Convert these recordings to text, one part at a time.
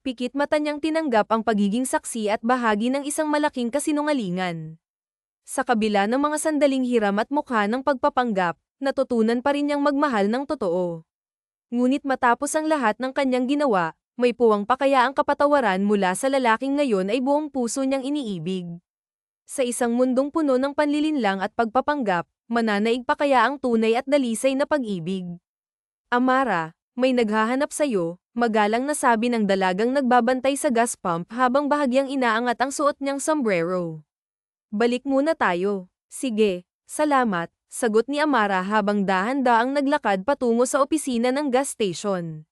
Pikit mata niyang tinanggap ang pagiging saksi at bahagi ng isang malaking kasinungalingan. Sa kabila ng mga sandaling hiram at mukha ng pagpapanggap, natutunan pa rin niyang magmahal ng totoo. Ngunit matapos ang lahat ng kanyang ginawa, may puwang pa kaya ang kapatawaran mula sa lalaking ngayon ay buong puso niyang iniibig. Sa isang mundong puno ng panlilinlang at pagpapanggap, mananaig pa kaya ang tunay at dalisay na pag-ibig. Amara, may naghahanap sa'yo, magalang na sabi ng dalagang nagbabantay sa gas pump habang bahagyang inaangat ang suot niyang sombrero. Balik muna tayo. Sige, salamat, sagot ni Amara habang dahan-daang naglakad patungo sa opisina ng gas station.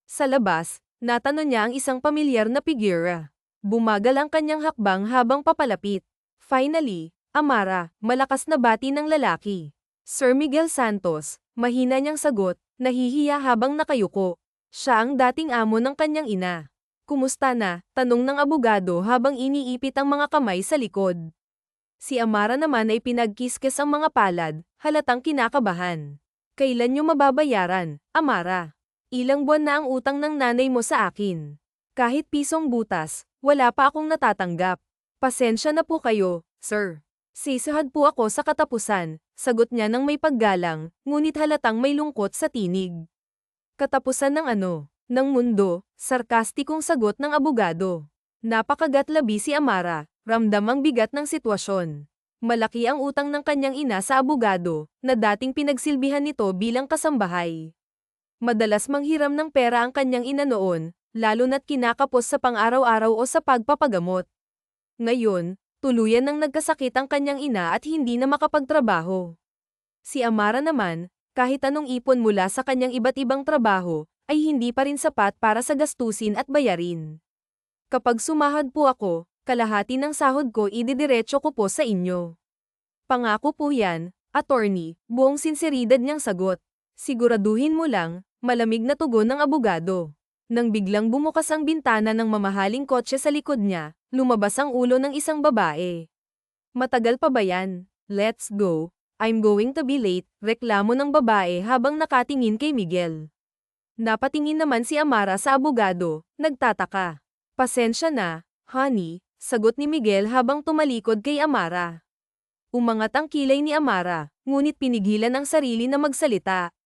Sa labas, natanong niya ang isang pamilyar na figura. Bumagal ang kanyang hakbang habang papalapit. Finally, Amara, malakas na bati ng lalaki. Sir Miguel Santos, mahina niyang sagot, nahihiya habang nakayuko. Siya ang dating amo ng kanyang ina. Kumusta na? Tanong ng abogado habang iniipit ang mga kamay sa likod. Si Amara naman ay pinagkiskis ang mga palad, halatang kinakabahan. Kailan niyo mababayaran, Amara? Ilang buwan na ang utang ng nanay mo sa akin. Kahit pisong butas, wala pa akong natatanggap. Pasensya na po kayo, sir. Sisihad po ako sa katapusan, sagot niya ng may paggalang, ngunit halatang may lungkot sa tinig. Katapusan ng ano? Ng mundo, sarkastikong sagot ng abogado. Napakagatlabi si Amara, ramdam ang bigat ng sitwasyon. Malaki ang utang ng kanyang ina sa abogado, na dating pinagsilbihan nito bilang kasambahay. Madalas manghiram ng pera ang kanyang ina noon, lalo na't kinakapos sa pang-araw-araw o sa pagpapagamot. Ngayon, tuluyan nang nagkasakit ang kanyang ina at hindi na makapagtrabaho. Si Amara naman, kahit anong ipon mula sa kanyang iba't ibang trabaho, ay hindi pa rin sapat para sa gastusin at bayarin. Kapag sumahod po ako, kalahati ng sahod ko ididiretso ko po sa inyo. Pangako po yan, attorney, buong sinseridad niyang sagot. Siguraduhin mo lang, malamig na tugon ng abogado. Nang biglang bumukas ang bintana ng mamahaling kotse sa likod niya, lumabas ang ulo ng isang babae. Matagal pa ba yan? Let's go. I'm going to be late, reklamo ng babae habang nakatingin kay Miguel. Napatingin naman si Amara sa abogado, nagtataka. Pasensya na, honey, sagot ni Miguel habang tumalikod kay Amara. Umangat ang kilay ni Amara, ngunit pinigilan ang sarili na magsalita.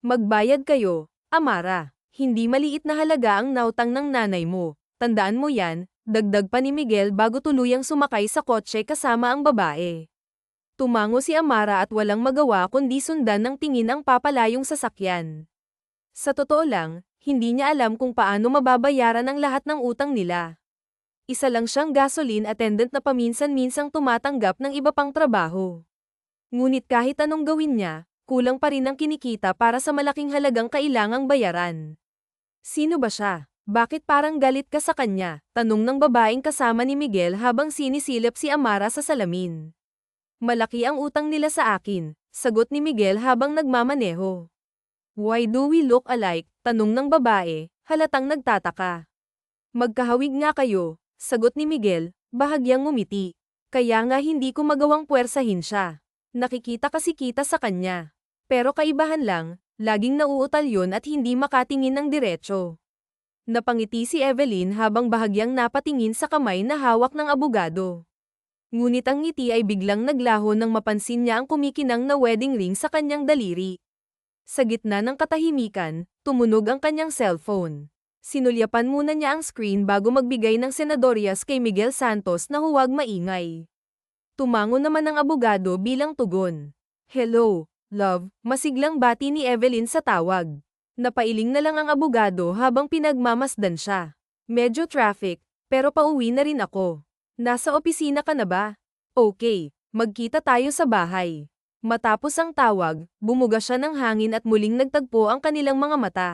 Magbayad kayo, Amara. Hindi maliit na halaga ang nautang ng nanay mo. Tandaan mo yan, dagdag pa ni Miguel bago tuluyang sumakay sa kotse kasama ang babae. Tumango si Amara at walang magawa kundi sundan ng tingin ang papalayong sasakyan. Sa totoo lang, hindi niya alam kung paano mababayaran ang lahat ng utang nila. Isa lang siyang gasoline attendant na paminsan-minsang tumatanggap ng iba pang trabaho. Ngunit kahit anong gawin niya, kulang pa rin ang kinikita para sa malaking halagang kailangang bayaran. Sino ba siya? Bakit parang galit ka sa kanya? Tanong ng babaeng kasama ni Miguel habang sinisilip si Amara sa salamin. Malaki ang utang nila sa akin, sagot ni Miguel habang nagmamaneho. Why do we look alike? Tanong ng babae, halatang nagtataka. Magkahawig nga kayo, sagot ni Miguel, bahagyang ngumiti. Kaya nga hindi ko magawang puwersahin siya. Nakikita kasi kita sa kanya. Pero kaibahan lang, laging nauutal yon at hindi makatingin ng diretso. Napangiti si Evelyn habang bahagyang napatingin sa kamay na hawak ng abogado. Ngunit ang ngiti ay biglang naglaho nang mapansin niya ang kumikinang na wedding ring sa kanyang daliri. Sa gitna ng katahimikan, tumunog ang kanyang cellphone. Sinulyapan muna niya ang screen bago magbigay ng senadoryas kay Miguel Santos na huwag maingay. Tumango naman ang abogado bilang tugon. Hello, love, masiglang bati ni Evelyn sa tawag. Napailing na lang ang abogado habang pinagmamasdan siya. Medyo traffic, pero pauwi na rin ako. Nasa opisina ka na ba? Okay, magkita tayo sa bahay. Matapos ang tawag, bumuga siya ng hangin at muling nagtagpo ang kanilang mga mata.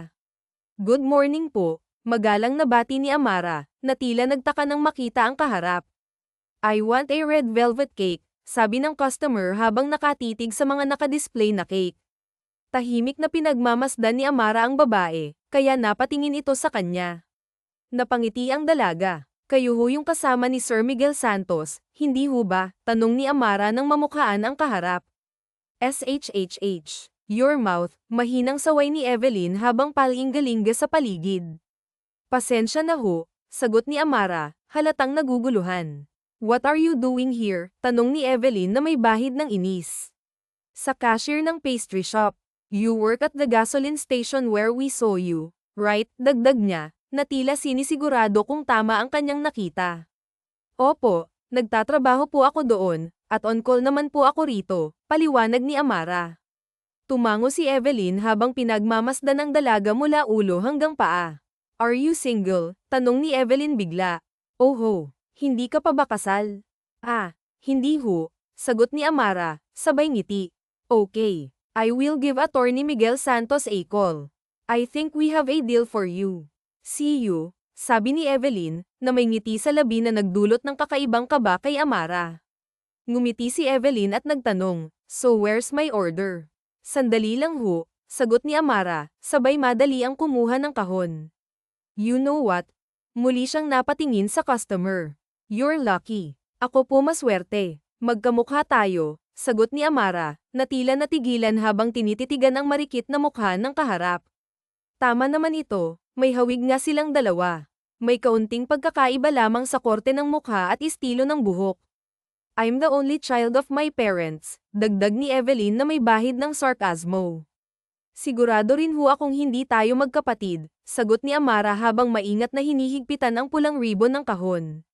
Good morning po, magalang na bati ni Amara, na tila nagtaka nang makita ang kaharap. I want a red velvet cake, sabi ng customer habang nakatitig sa mga nakadisplay na cake. Tahimik na pinagmamasdan ni Amara ang babae, kaya napatingin ito sa kanya. Napangiti ang dalaga. Kayo ho yung kasama ni Sir Miguel Santos, hindi ho ba? Tanong ni Amara nang mamukhaan ang kaharap. SHHH. Your mouth, mahinang saway ni Evelyn habang palinggalinga sa paligid. Pasensya na ho, sagot ni Amara, halatang naguguluhan. What are you doing here? Tanong ni Evelyn na may bahid ng inis. Sa cashier ng pastry shop. You work at the gasoline station where we saw you, right? Dagdag niya, na tila sinisigurado kung tama ang kanyang nakita. Opo, nagtatrabaho po ako doon, at on call naman po ako rito, paliwanag ni Amara. Tumango si Evelyn habang pinagmamasdan ang dalaga mula ulo hanggang paa. Are you single? Tanong ni Evelyn bigla. Oh ho, hindi ka pa ba kasal? Ah, hindi ho, sagot ni Amara, sabay ngiti. Okay, I will give Attorney Miguel Santos a call. I think we have a deal for you. See you, sabi ni Evelyn, na may ngiti sa labi na nagdulot ng kakaibang kaba kay Amara. Ngumiti si Evelyn at nagtanong, so where's my order? Sandali lang ho, sagot ni Amara, sabay madali ang kumuha ng kahon. You know what? Muli siyang napatingin sa customer. You're lucky. Ako po maswerte. Magkamukha tayo, sagot ni Amara, na tila natigilan habang tinititigan ang marikit na mukha ng kaharap. Tama naman ito, may hawig nga silang dalawa. May kaunting pagkakaiba lamang sa korte ng mukha at estilo ng buhok. I'm the only child of my parents, dagdag ni Evelyn na may bahid ng sarkasmo. Sigurado rin ho akong hindi tayo magkapatid, sagot ni Amara habang maingat na hinihigpitan ang pulang ribbon ng kahon.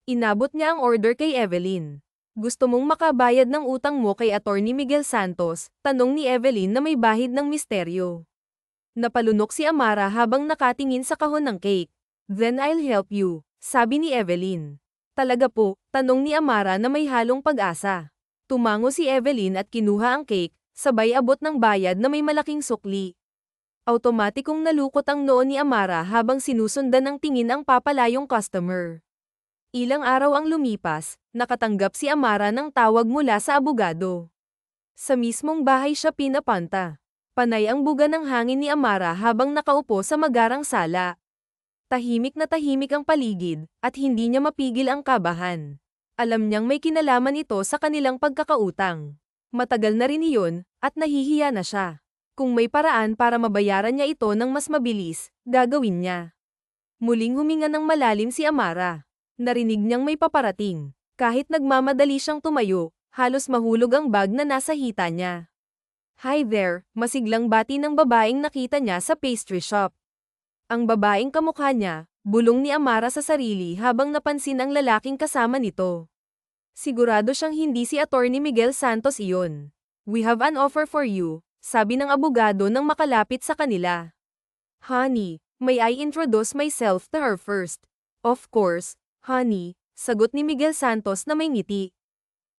Inabot niya ang order kay Evelyn. Gusto mong makabayad ng utang mo kay Attorney Miguel Santos? Tanong ni Evelyn na may bahid ng misteryo. Napalunok si Amara habang nakatingin sa kahon ng cake. Then I'll help you, sabi ni Evelyn. Talaga po, tanong ni Amara na may halong pag-asa. Tumango si Evelyn at kinuha ang cake, sabay abot ng bayad na may malaking sukli. Automatikong nalukot ang noo ni Amara habang sinusundan ng tingin ang papalayong customer. Ilang araw ang lumipas, nakatanggap si Amara ng tawag mula sa abogado. Sa mismong bahay siya pinapunta. Panay ang buga ng hangin ni Amara habang nakaupo sa magarang sala. Tahimik na tahimik ang paligid, at hindi niya mapigil ang kabahan. Alam niyang may kinalaman ito sa kanilang pagkakautang. Matagal na rin iyon, at nahihiya na siya. Kung may paraan para mabayaran niya ito ng mas mabilis, gagawin niya. Muling huminga ng malalim si Amara. Narinig niyang may paparating. Kahit nagmamadali siyang tumayo, halos mahulog ang bag na nasa hita niya. Hi there, masiglang bati ng babaeng nakita niya sa pastry shop. Ang babaeng kamukha niya, bulong ni Amara sa sarili habang napansin ang lalaking kasama nito. Sigurado siyang hindi si Attorney Miguel Santos iyon. We have an offer for you, sabi ng abogado nang makalapit sa kanila. Honey, may I introduce myself to her first? Of course, honey, sagot ni Miguel Santos na may ngiti.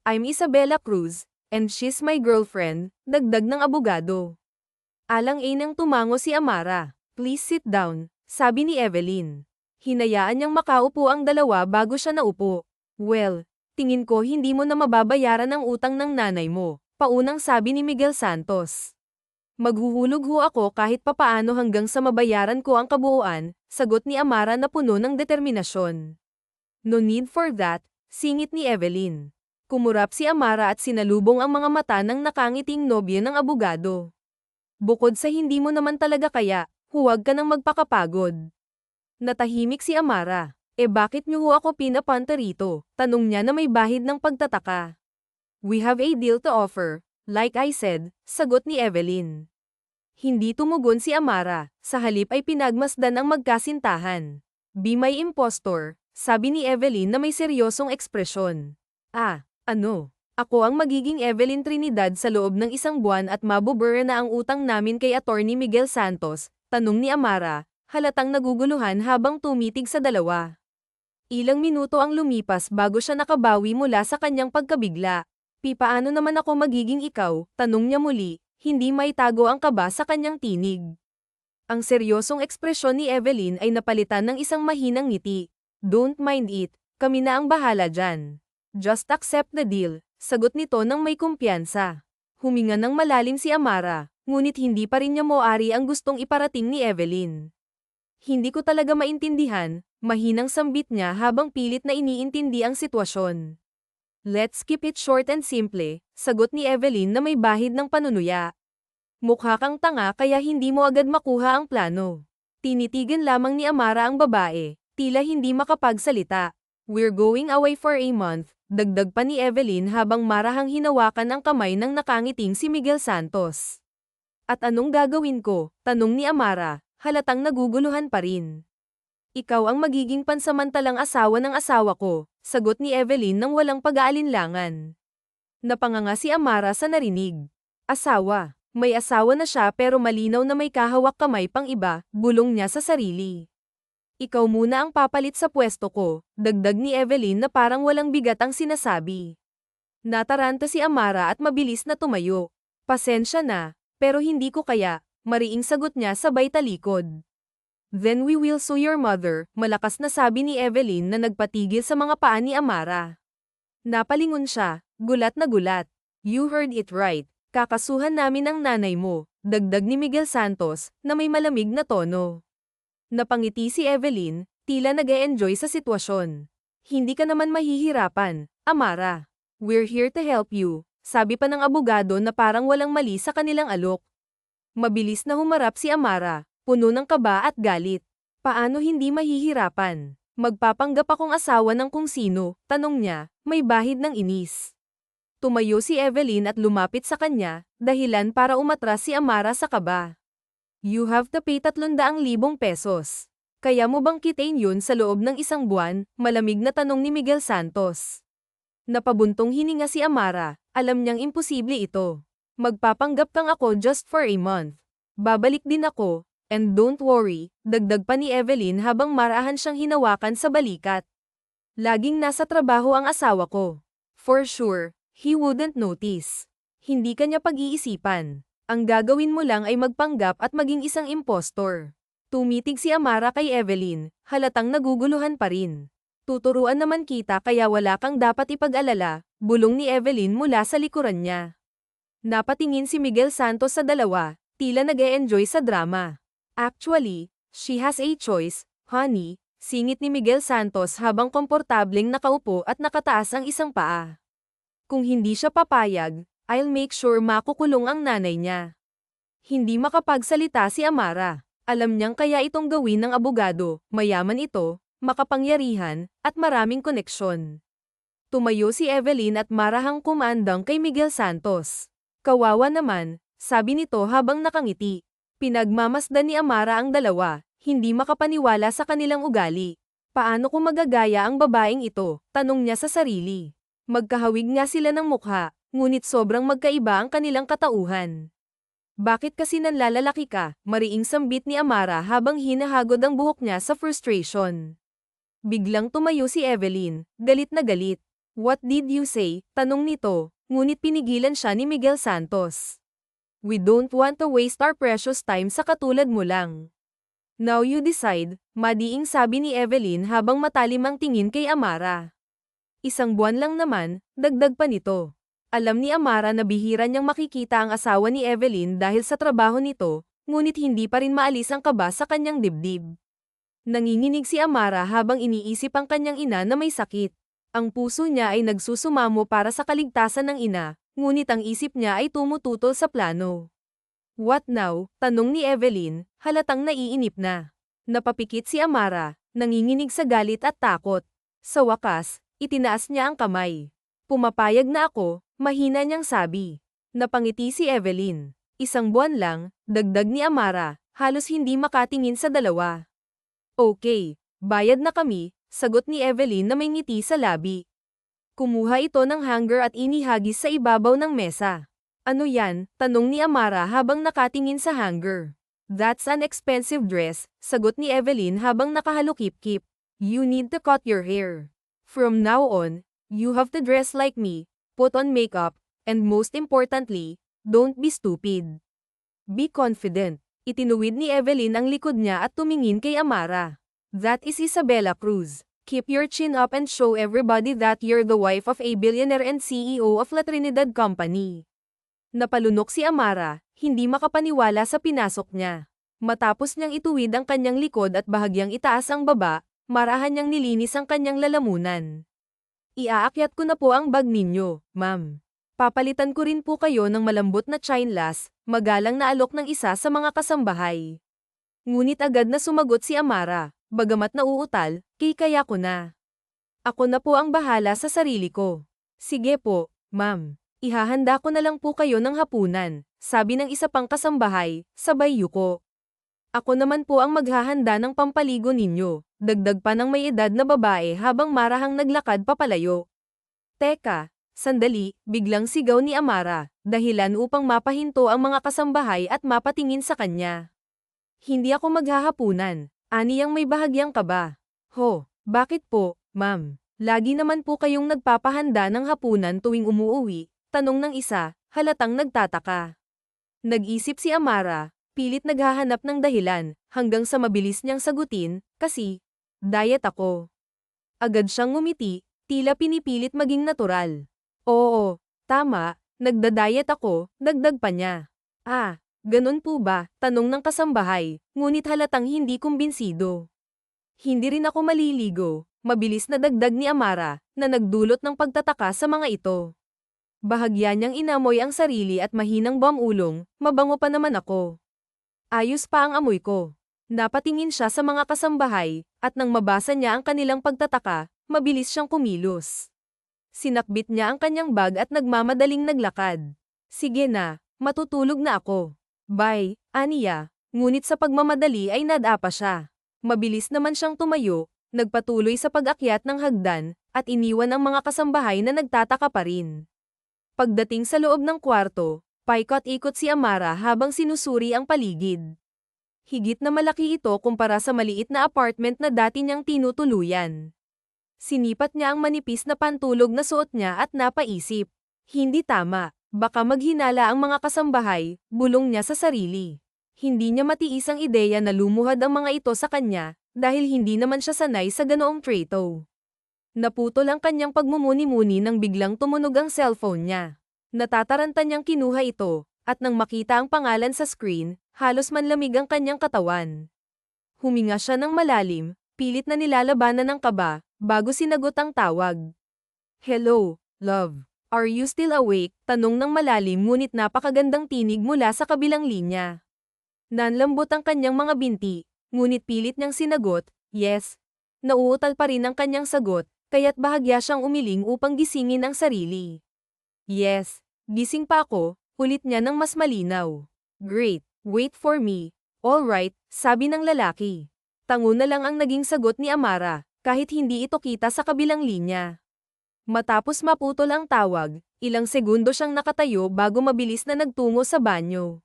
I'm Isabella Cruz, and she's my girlfriend, dagdag ng abogado. Alang-inang tumango si Amara. Please sit down, sabi ni Evelyn. Hinayaan niyang makaupo ang dalawa bago siya naupo. Well, tingin ko hindi mo na mababayaran ang utang ng nanay mo, paunang sabi ni Miguel Santos. Maghuhulog ho ako kahit papaano hanggang sa mabayaran ko ang kabuuan, sagot ni Amara na puno ng determinasyon. No need for that, singit ni Evelyn. Kumurap si Amara at sinalubong ang mga mata ng nakangiting nobya ng abogado. Bukod sa hindi mo naman talaga kaya, huwag ka nang magpakapagod. Natahimik si Amara. Bakit niyo ho ako pinapunta rito? Tanong niya na may bahid ng pagtataka. We have a deal to offer, like I said, sagot ni Evelyn. Hindi tumugon si Amara, sa halip ay pinagmasdan ang magkasintahan. Be my impostor, sabi ni Evelyn na may seryosong ekspresyon. Ano? Ako ang magiging Evelyn Trinidad sa loob ng isang buwan at mabubura na ang utang namin kay Attorney Miguel Santos? Tanong ni Amara, halatang naguguluhan habang tumitig sa dalawa. Ilang minuto ang lumipas bago siya nakabawi mula sa kanyang pagkabigla. Paano naman ako magiging ikaw? Tanong niya muli, hindi maitago ang kaba sa kanyang tinig. Ang seryosong ekspresyon ni Evelyn ay napalitan ng isang mahinang ngiti. Don't mind it, kami na ang bahala dyan. Just accept the deal, sagot nito ng may kumpiyansa. Huminga ng malalim si Amara. Ngunit hindi pa rin niya moari ang gustong iparating ni Evelyn. Hindi ko talaga maintindihan, mahinang sambit niya habang pilit na iniintindi ang sitwasyon. Let's keep it short and simple, sagot ni Evelyn na may bahid ng panunuya. Mukha kang tanga kaya hindi mo agad makuha ang plano. Tinitigan lamang ni Amara ang babae, tila hindi makapagsalita. We're going away for a month, dagdag pa ni Evelyn habang marahang hinawakan ang kamay ng nakangiting si Miguel Santos. At anong gagawin ko? Tanong ni Amara, halatang naguguluhan pa rin. Ikaw ang magiging pansamantalang asawa ng asawa ko, sagot ni Evelyn nang walang pag-aalinlangan. Napanganga si Amara sa narinig. Asawa. May asawa na siya pero malinaw na may kahawak kamay pang iba, bulong niya sa sarili. Ikaw muna ang papalit sa pwesto ko, dagdag ni Evelyn na parang walang bigat ang sinasabi. Nataranta si Amara at mabilis na tumayo. Pasensya na, pero hindi ko kaya, mariing sagot niya sabay talikod. Then we will sue your mother, malakas na sabi ni Evelyn na nagpatigil sa mga paa ni Amara. Napalingon siya, gulat na gulat. You heard it right. Kakasuhan namin ang nanay mo, dagdag ni Miguel Santos, na may malamig na tono. Napangiti si Evelyn, tila nag-e-enjoy sa sitwasyon. Hindi ka naman mahihirapan, Amara. We're here to help you, sabi pa ng abogado na parang walang mali sa kanilang alok. Mabilis na humarap si Amara, puno ng kaba at galit. Paano hindi mahihirapan? Magpapanggap akong asawa ng kung sino, tanong niya, may bahid ng inis. Tumayo si Evelyn at lumapit sa kanya, dahilan para umatras si Amara sa kaba. You have to pay 300,000 pesos. Kaya mo bang kitain yun sa loob ng isang buwan? Malamig na tanong ni Miguel Santos. Napabuntong hininga si Amara, alam niyang imposible ito. Magpapanggap kang ako just for a month. Babalik din ako, and don't worry, dagdag pa ni Evelyn habang marahan siyang hinawakan sa balikat. Laging nasa trabaho ang asawa ko. For sure. He wouldn't notice. Hindi ka niya pag-iisipan. Ang gagawin mo lang ay magpanggap at maging isang impostor. Tumitig si Amara kay Evelyn, halatang naguguluhan pa rin. Tuturuan naman kita kaya wala kang dapat ipag-alala, bulong ni Evelyn mula sa likuran niya. Napatingin si Miguel Santos sa dalawa, tila nag-e-enjoy sa drama. Actually, she has a choice, honey, singit ni Miguel Santos habang komportableng nakaupo at nakataas ang isang paa. Kung hindi siya papayag, I'll make sure makukulong ang nanay niya. Hindi makapagsalita si Amara. Alam niyang kaya itong gawin ng abogado, mayaman ito, makapangyarihan, at maraming koneksyon. Tumayo si Evelyn at marahang kumandang kay Miguel Santos. Kawawa naman, sabi nito habang nakangiti. Pinagmamasdan ni Amara ang dalawa, hindi makapaniwala sa kanilang ugali. Paano kung magagaya ang babaeng ito? Tanong niya sa sarili. Magkahawig nga sila ng mukha, ngunit sobrang magkaiba ang kanilang katauhan. Bakit kasi nanlalalaki ka? Mariing sambit ni Amara habang hinahagod ang buhok niya sa frustration. Biglang tumayo si Evelyn, galit na galit. What did you say? Tanong nito, ngunit pinigilan siya ni Miguel Santos. We don't want to waste our precious time sa katulad mo lang. Now you decide, madiing sabi ni Evelyn habang matalim ang tingin kay Amara. Isang buwan lang naman, dagdag pa nito. Alam ni Amara na bihira niyang makikita ang asawa ni Evelyn dahil sa trabaho nito, ngunit hindi pa rin maalis ang kaba sa kanyang dibdib. Nanginginig si Amara habang iniisip ang kanyang ina na may sakit. Ang puso niya ay nagsusumamo para sa kaligtasan ng ina, ngunit ang isip niya ay tumututol sa plano. What now? Tanong ni Evelyn, halatang naiinip na. Napapikit si Amara, nanginginig sa galit at takot. Sa wakas, itinaas niya ang kamay. Pumapayag na ako, mahina niyang sabi. Napangiti si Evelyn. Isang buwan lang, dagdag ni Amara, halos hindi makatingin sa dalawa. Okay, bayad na kami, sagot ni Evelyn na may ngiti sa labi. Kumuha ito ng hanger at inihagis sa ibabaw ng mesa. Ano yan? Tanong ni Amara habang nakatingin sa hanger. That's an expensive dress, sagot ni Evelyn habang nakahalukip-kip. You need to cut your hair. From now on, you have to dress like me, put on makeup, and most importantly, don't be stupid. Be confident. Itinuwid ni Evelyn ang likod niya at tumingin kay Amara. That is Isabella Cruz. Keep your chin up and show everybody that you're the wife of a billionaire and CEO of La Trinidad Company. Napalunok si Amara, hindi makapaniwala sa pinasok niya. Matapos niyang ituwid ang kanyang likod at bahagyang itaas ang baba, marahan niyang nilinis ang kanyang lalamunan. Iaakyat ko na po ang bag ninyo, ma'am. Papalitan ko rin po kayo ng malambot na chinelas, magalang na alok ng isa sa mga kasambahay. Ngunit agad na sumagot si Amara, bagamat nauutal, kaya ko na. Ako na po ang bahala sa sarili ko. Sige po, ma'am. Ihahanda ko na lang po kayo ng hapunan, sabi ng isa pang kasambahay, sabay yuko. Ako naman po ang maghahanda ng pampaligo ninyo, dagdag pa ng may edad na babae habang marahang naglakad papalayo. Teka, sandali, biglang sigaw ni Amara, dahilan upang mapahinto ang mga kasambahay at mapatingin sa kanya. Hindi ako maghahapunan, aniyang may bahagyang kaba. Ho, bakit po, ma'am? Lagi naman po kayong nagpapahanda ng hapunan tuwing umuuwi, tanong ng isa, halatang nagtataka. Nag-isip si Amara, pilit naghahanap ng dahilan, hanggang sa mabilis niyang sagutin, kasi, diet ako. Agad siyang ngumiti, tila pinipilit maging natural. Oo, tama, nagda-diet ako, dagdag pa niya. Ah, ganun po ba? Tanong ng kasambahay, ngunit halatang hindi kumbinsido. Hindi rin ako maliligo, mabilis na dagdag ni Amara, na nagdulot ng pagtataka sa mga ito. Bahagya niyang inamoy ang sarili at mahinang bamulong, mabango pa naman ako. Ayos pa ang amoy ko. Napatingin siya sa mga kasambahay, at nang mabasa niya ang kanilang pagtataka, mabilis siyang kumilos. Sinakbit niya ang kanyang bag at nagmamadaling naglakad. Sige na, matutulog na ako. Bye, aniya. Ngunit sa pagmamadali ay nadapa siya. Mabilis naman siyang tumayo, nagpatuloy sa pag-akyat ng hagdan, at iniwan ang mga kasambahay na nagtataka pa rin. Pagdating sa loob ng kwarto, paikot-ikot si Amara habang sinusuri ang paligid. Higit na malaki ito kumpara sa maliit na apartment na dati niyang tinutuluyan. Sinipat niya ang manipis na pantulog na suot niya at napaisip. Hindi tama, baka maghinala ang mga kasambahay, bulong niya sa sarili. Hindi niya matiis ang ideya na lumuhad ang mga ito sa kanya, dahil hindi naman siya sanay sa ganoong trato. Naputol ang kanyang pagmumuni-muni nang biglang tumunog ang cellphone niya. Natataranta niyang kinuha ito, at nang makita ang pangalan sa screen, halos manlamig ang kanyang katawan. Huminga siya ng malalim, pilit na nilalabanan ng kaba, bago sinagot ang tawag. Hello, love. Are you still awake? Tanong ng malalim ngunit napakagandang tinig mula sa kabilang linya. Nanlambot ang kanyang mga binti, ngunit pilit niyang sinagot, yes. Nauutal pa rin ang kanyang sagot, kaya't bahagya siyang umiling upang gisingin ang sarili. Yes, gising pa ako, ulit niya ng mas malinaw. Great, wait for me. Alright, sabi ng lalaki. Tango na lang ang naging sagot ni Amara, kahit hindi ito kita sa kabilang linya. Matapos maputol ang tawag, ilang segundo siyang nakatayo bago mabilis na nagtungo sa banyo.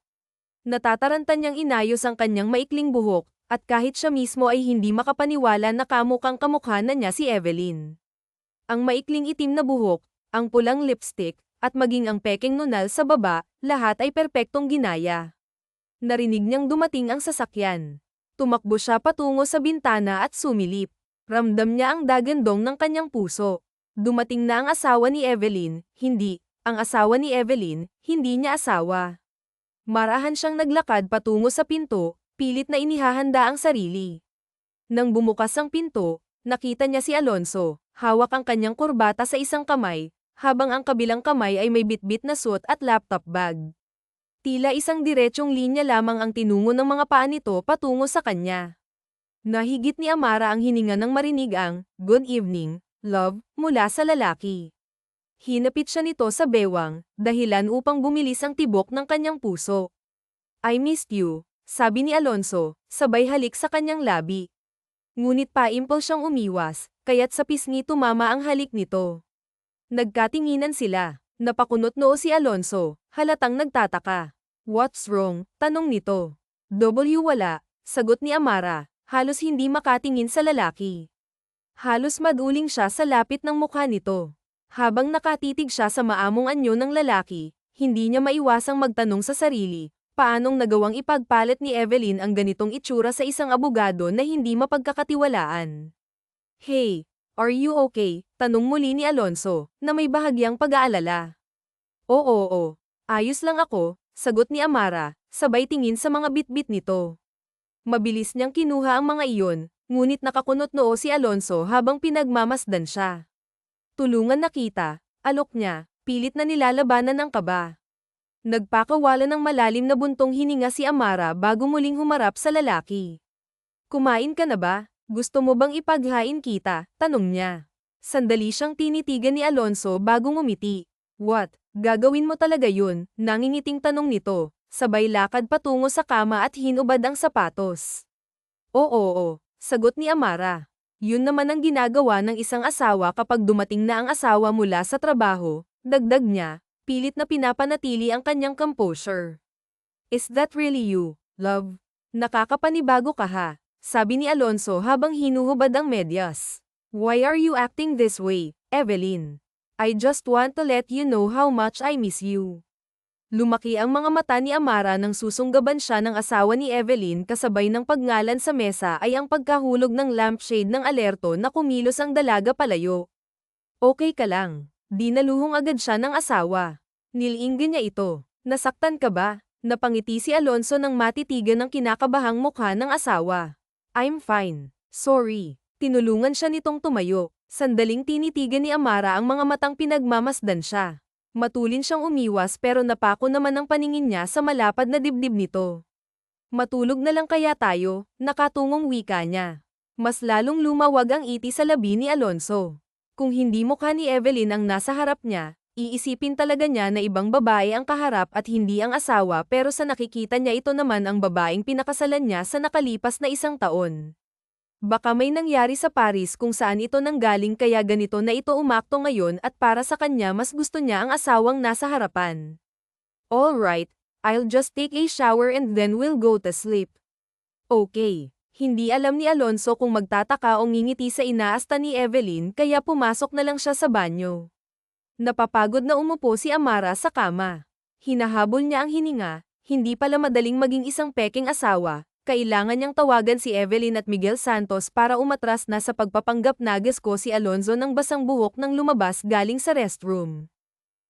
Natataranta niyang inayos ang kanyang maikling buhok, at kahit siya mismo ay hindi makapaniwala na kamukhang kamukha na niya si Evelyn. Ang maikling itim na buhok, ang pulang lipstick, at maging ang pekeng nunal sa baba, lahat ay perpektong ginaya. Narinig niyang dumating ang sasakyan. Tumakbo siya patungo sa bintana at sumilip. Ramdam niya ang dagandong ng kanyang puso. Dumating na ang asawa ni Evelyn, hindi. Ang asawa ni Evelyn, hindi niya asawa. Marahan siyang naglakad patungo sa pinto, pilit na inihahanda ang sarili. Nang bumukas ang pinto, nakita niya si Alonso, hawak ang kanyang kurbata sa isang kamay, habang ang kabilang kamay ay may bitbit na suit at laptop bag. Tila isang diretsong linya lamang ang tinungo ng mga paa nito patungo sa kanya. Nahigit ni Amara ang hininga nang marinig ang, "Good evening, love," mula sa lalaki. Hinapit siya nito sa bewang, dahilan upang bumilis ang tibok ng kanyang puso. I missed you, sabi ni Alonso, sabay halik sa kanyang labi. Ngunit paimpol siyang umiwas, kaya't sa pisngi tumama ang halik nito. Nagkatinginan sila, napakunot noo si Alonso, halatang nagtataka. What's wrong? Tanong nito. Wala, sagot ni Amara, halos hindi makatingin sa lalaki. Halos maduling siya sa lapit ng mukha nito. Habang nakatitig siya sa maamong anyo ng lalaki, hindi niya maiwasang magtanong sa sarili, paanong nagawang ipagpalit ni Evelyn ang ganitong itsura sa isang abogado na hindi mapagkakatiwalaan. Hey, are you okay? Tanong muli ni Alonso, na may bahagyang pag-aalala. Oo, ayos lang ako, sagot ni Amara, sabay tingin sa mga bitbit nito. Mabilis niyang kinuha ang mga iyon, ngunit nakakunot noo si Alonso habang pinagmamasdan siya. Tulungan na kita, alok niya, pilit na nilalabanan ng kaba. Nagpakawala ng malalim na buntong hininga si Amara bago muling humarap sa lalaki. Kumain ka na ba? Gusto mo bang ipaghain kita? Tanong niya. Sandali siyang tinitigan ni Alonso bago ngumiti. What? Gagawin mo talaga yun? Nangingiting tanong nito, sabay lakad patungo sa kama at hinubad ang sapatos. Oo, sagot ni Amara. Yun naman ang ginagawa ng isang asawa kapag dumating na ang asawa mula sa trabaho, dagdag niya, pilit na pinapanatili ang kanyang composure. Is that really you, love? Nakakapanibago ka ha, sabi ni Alonso habang hinuhubad ang medyas. Why are you acting this way, Evelyn? I just want to let you know how much I miss you. Lumaki ang mga mata ni Amara nang susunggaban siya ng asawa ni Evelyn kasabay ng pagngalan sa mesa ay ang pagkahulog ng lampshade ng alerto na kumilos ang dalaga palayo. Okay ka lang. Di naluhong agad siya ng asawa. Nilinggan niya ito. Nasaktan ka ba? Napangiti si Alonso nang matitigan ng kinakabahang mukha ng asawa. I'm fine. Sorry. Tinulungan siya nitong tumayo. Sandaling tinitigan ni Amara ang mga matang pinagmamasdan siya. Matulin siyang umiwas pero napako naman ang paningin niya sa malapad na dibdib nito. Matulog na lang kaya tayo, nakatungong wika niya. Mas lalong lumawag ang iti sa labi ni Alonso. Kung hindi mukha ni Evelyn ang nasa harap niya, iisipin talaga niya na ibang babae ang kaharap at hindi ang asawa pero sa nakikita niya ito naman ang babaeng pinakasalan niya sa nakalipas na 1 taon. Baka may nangyari sa Paris kung saan ito nanggaling kaya ganito na ito umakto ngayon at para sa kanya mas gusto niya ang asawang nasa harapan. Alright, I'll just take a shower and then we'll go to sleep. Okay. Hindi alam ni Alonso kung magtataka o ngingiti sa inaasta ni Evelyn kaya pumasok na lang siya sa banyo. Napapagod na umupo si Amara sa kama. Hinahabol niya ang hininga, hindi pala madaling maging isang peking asawa. Kailangan niyang tawagan si Evelyn at Miguel Santos para umatras na sa pagpapanggap nages ko si Alonso ng basang buhok nang lumabas galing sa restroom.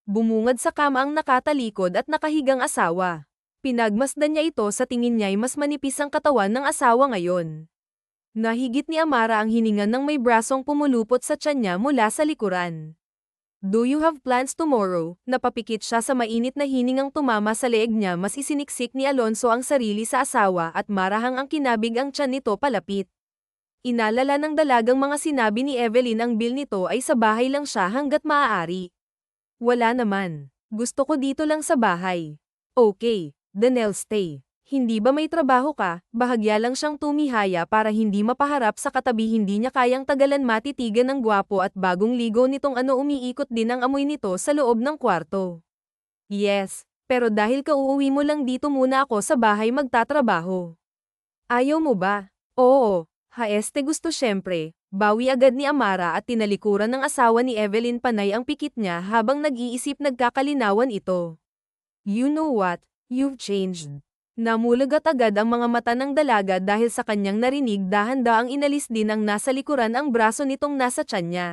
Bumungad sa kama ang nakatalikod at nakahigang asawa. Pinagmasdan niya ito sa tingin niya'y mas manipis ang katawan ng asawa ngayon. Nahigit ni Amara ang hininga ng may brasong pumulupot sa tiyan niya mula sa likuran. Do you have plans tomorrow? Napapikit siya sa mainit na hiningang tumama sa leeg niya mas isiniksik ni Alonso ang sarili sa asawa at marahang ang kinabig ang tiyan nito palapit. Inalala ng dalagang mga sinabi ni Evelyn ang bill nito ay sa bahay lang siya hanggat maaari. Wala naman. Gusto ko dito lang sa bahay. Okay, then I'll stay. Hindi ba may trabaho ka? Bahagya lang siyang tumihaya para hindi mapaharap sa katabi hindi niya kayang tagalan matitigan ng gwapo at bagong ligo nitong umiikot din ang amoy nito sa loob ng kwarto. Yes, pero dahil kauuwi mo lang dito muna ako sa bahay magtatrabaho. Ayaw mo ba? Oo, gusto syempre. Bawi agad ni Amara at tinalikuran ng asawa ni Evelyn panay ang pikit niya habang nag-iisip nagkakalinawan ito. You know what? You've changed. Namulagat agad ang mga mata ng dalaga dahil sa kanyang narinig dahan-daang inalis din ang nasa likuran ang braso nitong nasa tiyan niya.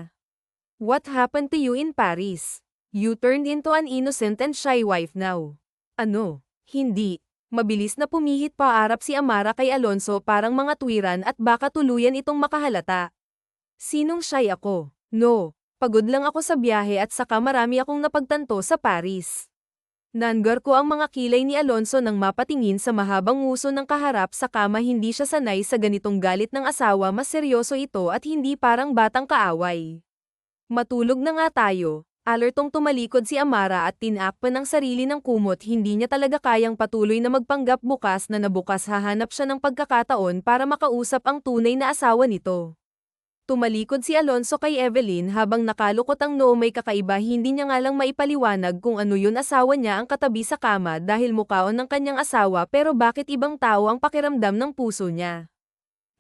What happened to you in Paris? You turned into an innocent and shy wife now. Ano? Hindi. Mabilis na pumihit paarap si Amara kay Alonso parang mga tuwiran at baka tuluyan itong makahalata. Sinong shy ako? No. Pagod lang ako sa biyahe at saka marami akong napagtanto sa Paris. Nangar ko ang mga kilay ni Alonso nang mapatingin sa mahabang nguso ng kaharap sa kama hindi siya sanay sa ganitong galit ng asawa mas seryoso ito at hindi parang batang kaaway. Matulog na nga tayo. Alertong tumalikod si Amara at tinakpan ang sarili ng kumot hindi niya talaga kayang patuloy na magpanggap bukas na nabukas hahanap siya ng pagkakataon para makausap ang tunay na asawa nito. Tumalikod si Alonso kay Evelyn habang nakalukot ang noo may kakaiba hindi niya nga lang maipaliwanag kung ano yun asawa niya ang katabi sa kama dahil mukhaon ng kanyang asawa pero bakit ibang tao ang pakiramdam ng puso niya.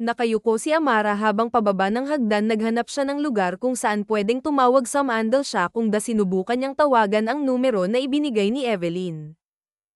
Nakayuko si Amara habang pababa ng hagdan naghanap siya ng lugar kung saan pwedeng tumawag sa mandal siya kung sinubukan niyang tawagan ang numero na ibinigay ni Evelyn.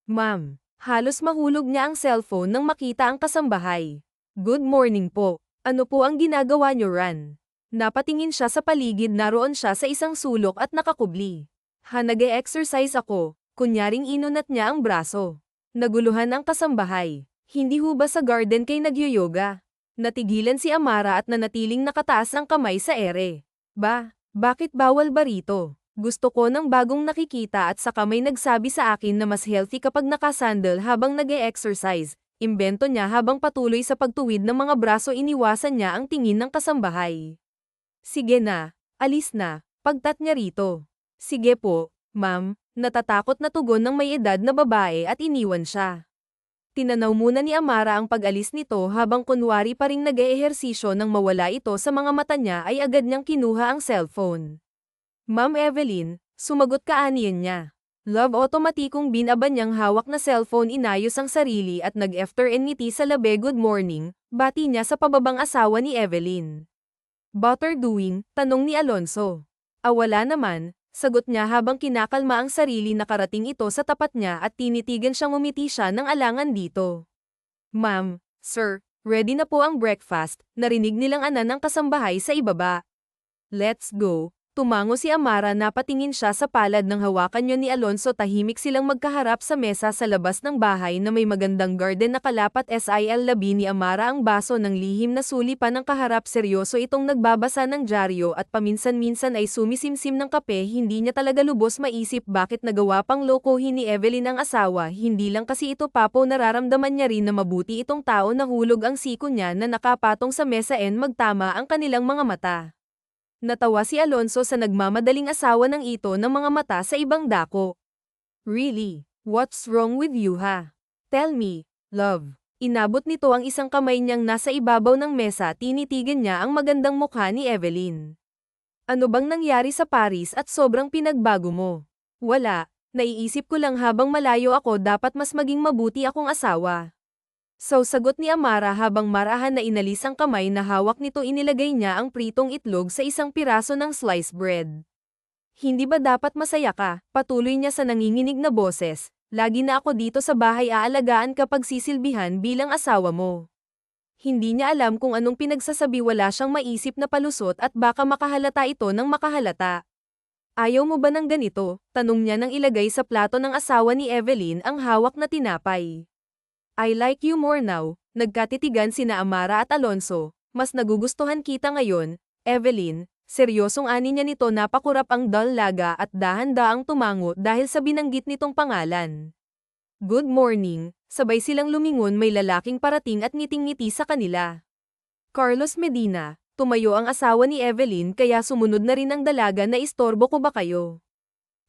Ma'am, halos mahulog niya ang cellphone nang makita ang kasambahay. Good morning po. Ano po ang ginagawa niyo, Ran? Napatingin siya sa paligid naroon siya sa isang sulok at nakakubli. Nag-e-exercise ako, kunyaring inunat niya ang braso. Naguluhan ang kasambahay. Hindi ho ba sa garden kay nagyoyoga? Natigilan si Amara at nanatiling nakataas ang kamay sa ere. Bakit bawal ba rito? Gusto ko ng bagong nakikita at saka may nagsabi sa akin na mas healthy kapag nakasandal habang nag-e-exercise. Imbento niya habang patuloy sa pagtuwid ng mga braso, iniwasan niya ang tingin ng kasambahay. Sige na, alis na, pagtat niya rito. Sige po, ma'am, natatakot na tugon ng may edad na babae at iniwan siya. Tinanaw muna ni Amara ang pag-alis nito habang kunwari pa ring nag-eehersisyo. Nang mawala ito sa mga mata niya ay agad niyang kinuha ang cellphone. Ma'am Evelyn, sumagot kaaniyan niya. Love otomatikong binaban niyang hawak na cellphone, inayos ang sarili at nag-after and ngiti sa labi. Good morning, bati niya sa pababang asawa ni Evelyn. Butter doing? Tanong ni Alonso. Wala naman, sagot niya habang kinakalma ang sarili. Nakarating ito sa tapat niya at tinitigan siyang umiti siya ng alangan dito. Ma'am, sir, ready na po ang breakfast, narinig nilang ana ng kasambahay sa ibaba. Let's go. Tumango si Amara, napatingin siya sa palad ng hawakan niya ni Alonso. Tahimik silang magkaharap sa mesa sa labas ng bahay na may magandang garden na kalapat. Labi ni Amara ang baso ng lihim na sulipan ng kaharap. Seryoso itong nagbabasa ng dyaryo at paminsan-minsan ay sumisimsim ng kape. Hindi niya talaga lubos maisip bakit nagawa pang lokohin ni Evelyn ang asawa. Hindi lang kasi ito papo, nararamdaman niya rin na mabuti itong tao. Nahulog ang siko niya na nakapatong sa mesa and magtama ang kanilang mga mata. Natawa si Alonso sa nagmamadaling asawa ng ito ng mga mata sa ibang dako. Really? What's wrong with you ha? Tell me, love. Inabot nito ang isang kamay niyang nasa ibabaw ng mesa. Tinitigan niya ang magandang mukha ni Evelyn. Ano bang nangyari sa Paris at sobrang pinagbago mo? Wala, naiisip ko lang habang malayo ako dapat mas maging mabuti akong asawa. So, sagot ni Amara habang marahan na inalis ang kamay na hawak nito. Inilagay niya ang pritong itlog sa isang piraso ng sliced bread. Hindi ba dapat masaya ka? Patuloy niya sa nanginginig na boses. Lagi na ako dito sa bahay, aalagaan kapag sisilbihan bilang asawa mo. Hindi niya alam kung anong pinagsasabi. Wala siyang maisip na palusot at baka makahalata ito ng makahalata. Ayaw mo ba ng ganito? Tanong niya nang ilagay sa plato ng asawa ni Evelyn ang hawak na tinapay. I like you more now. Nagkatitigan sina Amara at Alonso. Mas nagugustuhan kita ngayon, Evelyn. Seryosong ani niya nito. Napakurap ang dalaga at dahan-daang tumango dahil sa binanggit nitong pangalan. Good morning. Sabay silang lumingon. May lalaking parating at ngiting-ngiti sa kanila. Carlos Medina. Tumayo ang asawa ni Evelyn kaya sumunod na rin ang dalaga. Na istorbo ko ba kayo?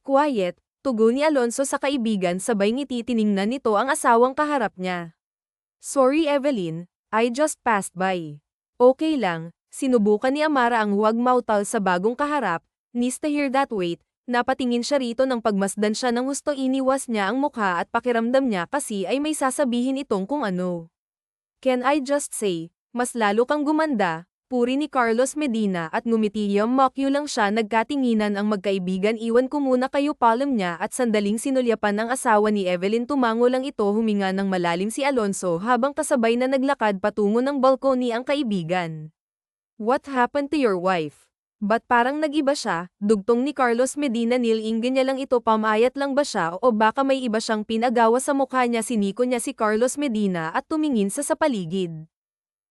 Quiet. Tugon ni Alonso sa kaibigan, sabay ngiti. Tiningnan nito ang asawang kaharap niya. Sorry Evelyn, I just passed by. Okay lang, sinubukan ni Amara ang huwag mautal sa bagong kaharap. Nice to hear that. Wait, napatingin siya rito ng pagmasdan siya ng husto. Iniwas niya ang mukha at pakiramdam niya kasi ay may sasabihin itong kung ano. Can I just say, mas lalo kang gumanda. Puri ni Carlos Medina at ngumiti. Mokyo lang siya. Nagkatinginan ang magkaibigan. Iwan ko muna kayo, palm niya at sandaling sinulyapan ng asawa ni Evelyn. Tumango lang ito. Huminga ng malalim si Alonso habang kasabay na naglakad patungo ng balkoni ang kaibigan. What happened to your wife? Ba't parang nag-iba siya? Dugtong ni Carlos Medina. Nilinggan niya lang ito. Pamayat lang ba siya o baka may iba siyang pinagawa sa mukha niya? Siniko niya si Carlos Medina at tumingin sa paligid.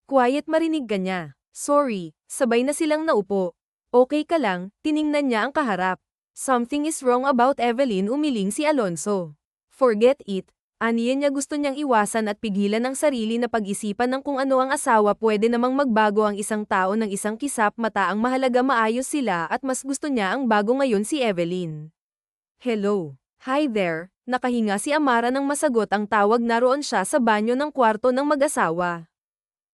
Quiet, marinig ka niya. Sorry, sabay na silang naupo. Okay ka lang? Tiningnan niya ang kaharap. Something is wrong about Evelyn. Umiling si Alonso. Forget it. Aniya niya. Gusto niyang iwasan at pigilan ang sarili na pag-isipan ng kung ano ang asawa. Pwede namang magbago ang isang tao ng isang kisap mata. Ang mahalaga maayos sila at mas gusto niya ang bago ngayon si Evelyn. Hello. Hi there. Nakahinga si Amara nang masagot ang tawag. Naroon siya sa banyo ng kwarto ng mag-asawa.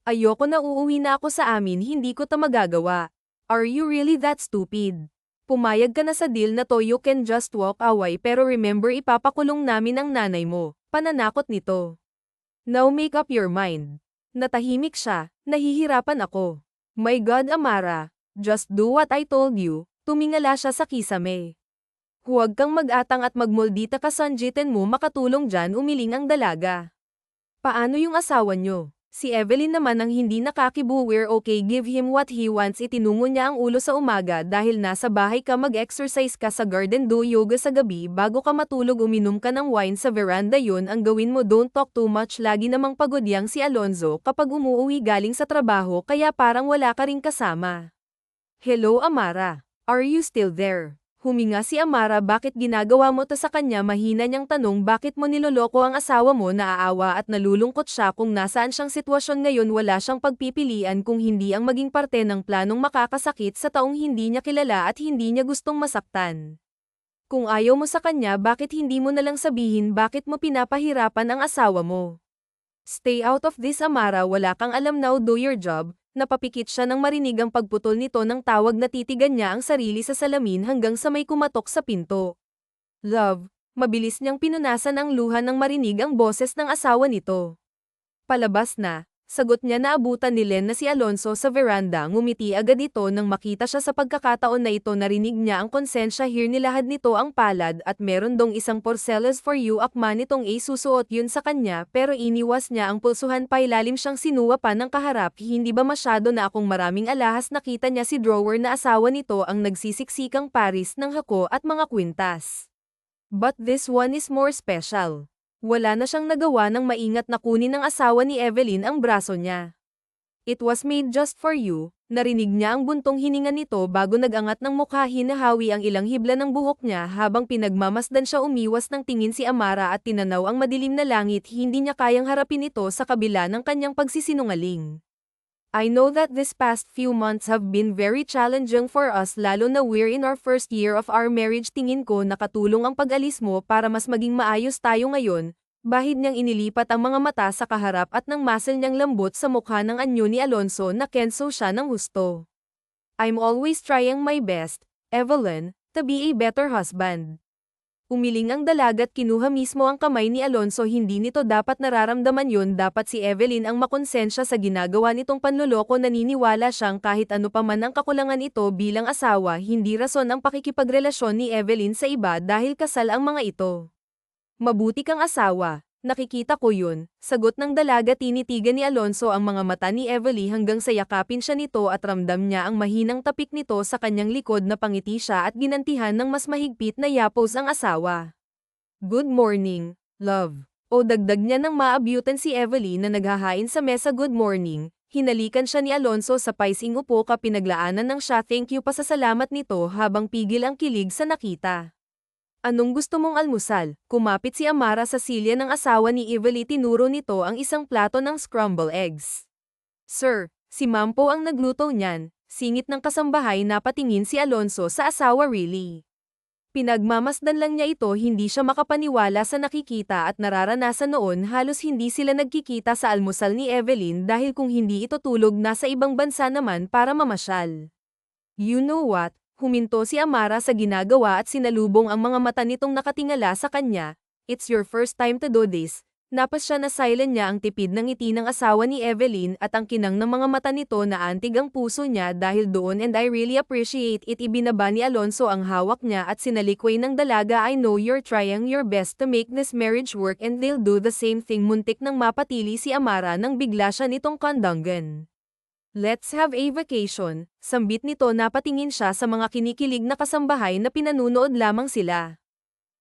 Ayoko na, uuwi na ako sa amin. Hindi ko ta magagawa. Are you really that stupid? Pumayag ka na sa deal na to. You can just walk away, pero remember ipapakulong namin ang nanay mo. Pananakot nito. Now make up your mind. Natahimik siya. Nahihirapan ako. My God Amara. Just do what I told you. Tumingala siya sa kisame. Huwag kang mag-atang at magmoldita ka. Sanjitin mo makatulong dyan. Umiling ang dalaga. Paano yung asawa nyo? Si Evelyn naman ang hindi nakakibuwir. Okay, give him what he wants. Itinungo niya ang ulo sa umaga. Dahil nasa bahay ka, mag-exercise ka sa garden, do yoga sa gabi bago ka matulog, uminom ka ng wine sa veranda. Yun ang gawin mo. Don't talk too much. Lagi namang pagod yang si Alonso kapag umuuwi galing sa trabaho, kaya parang wala ka ring kasama. Hello Amara. Are you still there? Huminga si Amara, bakit ginagawa mo to sa kanya? Mahina niyang tanong, bakit mo niloloko ang asawa mo? Naaawa at nalulungkot siya kung nasaan siyang sitwasyon ngayon. Wala siyang pagpipilian kung hindi ang maging parte ng planong makakasakit sa taong hindi niya kilala at hindi niya gustong masaktan. Kung ayaw mo sa kanya, bakit hindi mo nalang sabihin bakit mo pinapahirapan ang asawa mo? Stay out of this, Amara, wala kang alam, now do your job. Napapikit siya nang marinig ang pagputol nito ng tawag. Natitigan niya ang sarili sa salamin hanggang sa may kumatok sa pinto. Love, mabilis niyang pinunasan ang luha nang marinig ang boses ng asawa nito. Palabas na, sagot niya. Naabutan ni Len na si Alonso sa veranda. Ngumiti agad ito nang makita siya. Sa pagkakataon na ito narinig niya ang konsensya. Here, nilahad nito ang palad at meron dong isang porcelas for you. Akma nitong susuot yun sa kanya pero iniwas niya ang pulsuhan. Pailalim siyang sinuwa pa ng kaharap. Hindi ba masyado na akong maraming alahas? Nakita niya si drawer na asawa nito ang nagsisiksikang paris ng hako at mga kwintas. But this one is more special. Wala na siyang nagawa nang maingat na kunin ng asawa ni Evelyn ang braso niya. It was made just for you. Narinig niya ang buntong hininga nito bago nagangat ng mukha. Hinahawi ang ilang hibla ng buhok niya habang pinagmamasdan siya. Umiwas ng tingin si Amara at tinanaw ang madilim na langit. Hindi niya kayang harapin ito sa kabila ng kanyang pagsisinungaling. I know that this past few months have been very challenging for us, lalo na we're in our first year of our marriage. Tingin ko nakatulong ang pag-alis mo para mas maging maayos tayo ngayon. Bahid niyang inilipat ang mga mata sa kaharap at nang muscle niyang lambot sa mukha ng anyo ni Alonso na kenso siya ng husto. I'm always trying my best, Evelyn, to be a better husband. Umiling ang dalaga at kinuha mismo ang kamay ni Alonso. Hindi nito dapat nararamdaman yun. Dapat si Evelyn ang makonsensya sa ginagawa nitong panloloko. Naniniwala siyang kahit ano pa man ang kakulangan ito bilang asawa, hindi rason ang pakikipagrelasyon ni Evelyn sa iba dahil kasal ang mga ito. Mabuti kang asawa, nakikita ko yun, sagot ng dalaga. Tinitigan ni Alonso ang mga mata ni Evelyn hanggang sa yakapin siya nito at ramdam niya ang mahinang tapik nito sa kanyang likod. Napangiti siya at ginantihan ng mas mahigpit na yapos ang asawa. Good morning, love. O dagdag niya nang maabyutan si Evelyn na naghahain sa mesa. Good morning. Hinalikan siya ni Alonso sa paising. Upo ka. Pinaglaanan ng siya. Thank you. Pasasalamat nito habang pigil ang kilig sa nakita. Anong gusto mong almusal? Kumapit si Amara sa silya ng asawa ni Evelyn. Tinuro nito ang isang plato ng scrambled eggs. Sir, si Ma'am po ang nagluto niyan. Singit ng kasambahay. Napatingin si Alonso sa asawa. Really? Pinagmamasdan lang niya ito. Hindi siya makapaniwala sa nakikita at nararanasan noon. Halos hindi sila nagkikita sa almusal ni Evelyn dahil kung hindi ito tulog nasa ibang bansa naman para mamasyal. You know what? Huminto si Amara sa ginagawa at sinalubong ang mga mata nitong nakatingala sa kanya. It's your first time to do this. Napas siya na silent niya ang tipid ng ngiti ng asawa ni Evelyn at ang kinang ng mga mata nito na antig ang puso niya dahil doon. And I really appreciate it. Ibinaba ni Alonso ang hawak niya at sinalikway ng dalaga. I know you're trying your best to make this marriage work and they'll do the same thing. Muntik nang mapatili si Amara nang bigla siya nitong kandangan. Let's have a vacation. Sambit nito. Napatingin siya sa mga kinikilig na kasambahay na pinanunood lamang sila.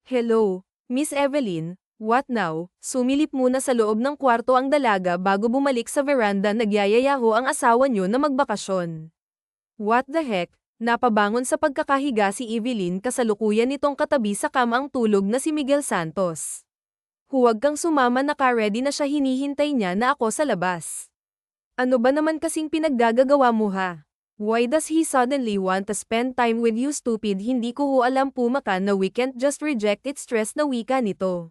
Hello, Miss Evelyn, what now? Sumilip muna sa loob ng kwarto ang dalaga bago bumalik sa veranda. Nagyayayaho ang asawa niyo na magbakasyon. What the heck? Napabangon sa pagkakahiga si Evelyn. Kasalukuyan nitong katabi sa kama ang tulog na si Miguel Santos. Huwag kang sumama. Naka-ready na siya. Hinihintay niya na ako sa labas. Ano ba naman kasing pinaggagawa mo ha? Why does he suddenly want to spend time with you? Stupid, hindi ko ho alam pumaka na we can't just reject it. Stress na wika nito.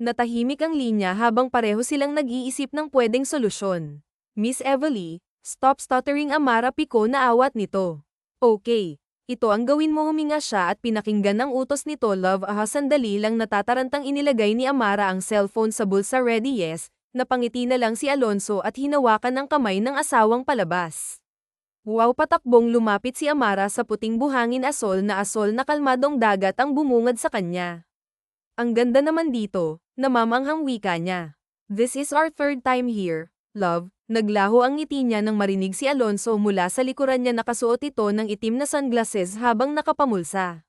Natahimik ang linya habang pareho silang nag-iisip ng pwedeng solusyon. Miss Evelyn, stop stuttering. Amara piko na awat nito. Okay, ito ang gawin mo. Huminga siya at pinakinggan ang utos nito. Love, sandali lang. Natatarantang inilagay ni Amara ang cellphone sa bulsa. Ready? Yes. Napangiti na lang si Alonso at hinawakan ang kamay ng asawang palabas. Wow, patakbong lumapit si Amara sa puting buhangin. Asol na kalmadong dagat ang bumungad sa kanya. Ang ganda naman dito, namamanghang wika niya. This is our third time here, love. Naglaho ang ngiti niya nang marinig si Alonso mula sa likuran niya. Nakasuot ito ng itim na sunglasses habang nakapamulsa.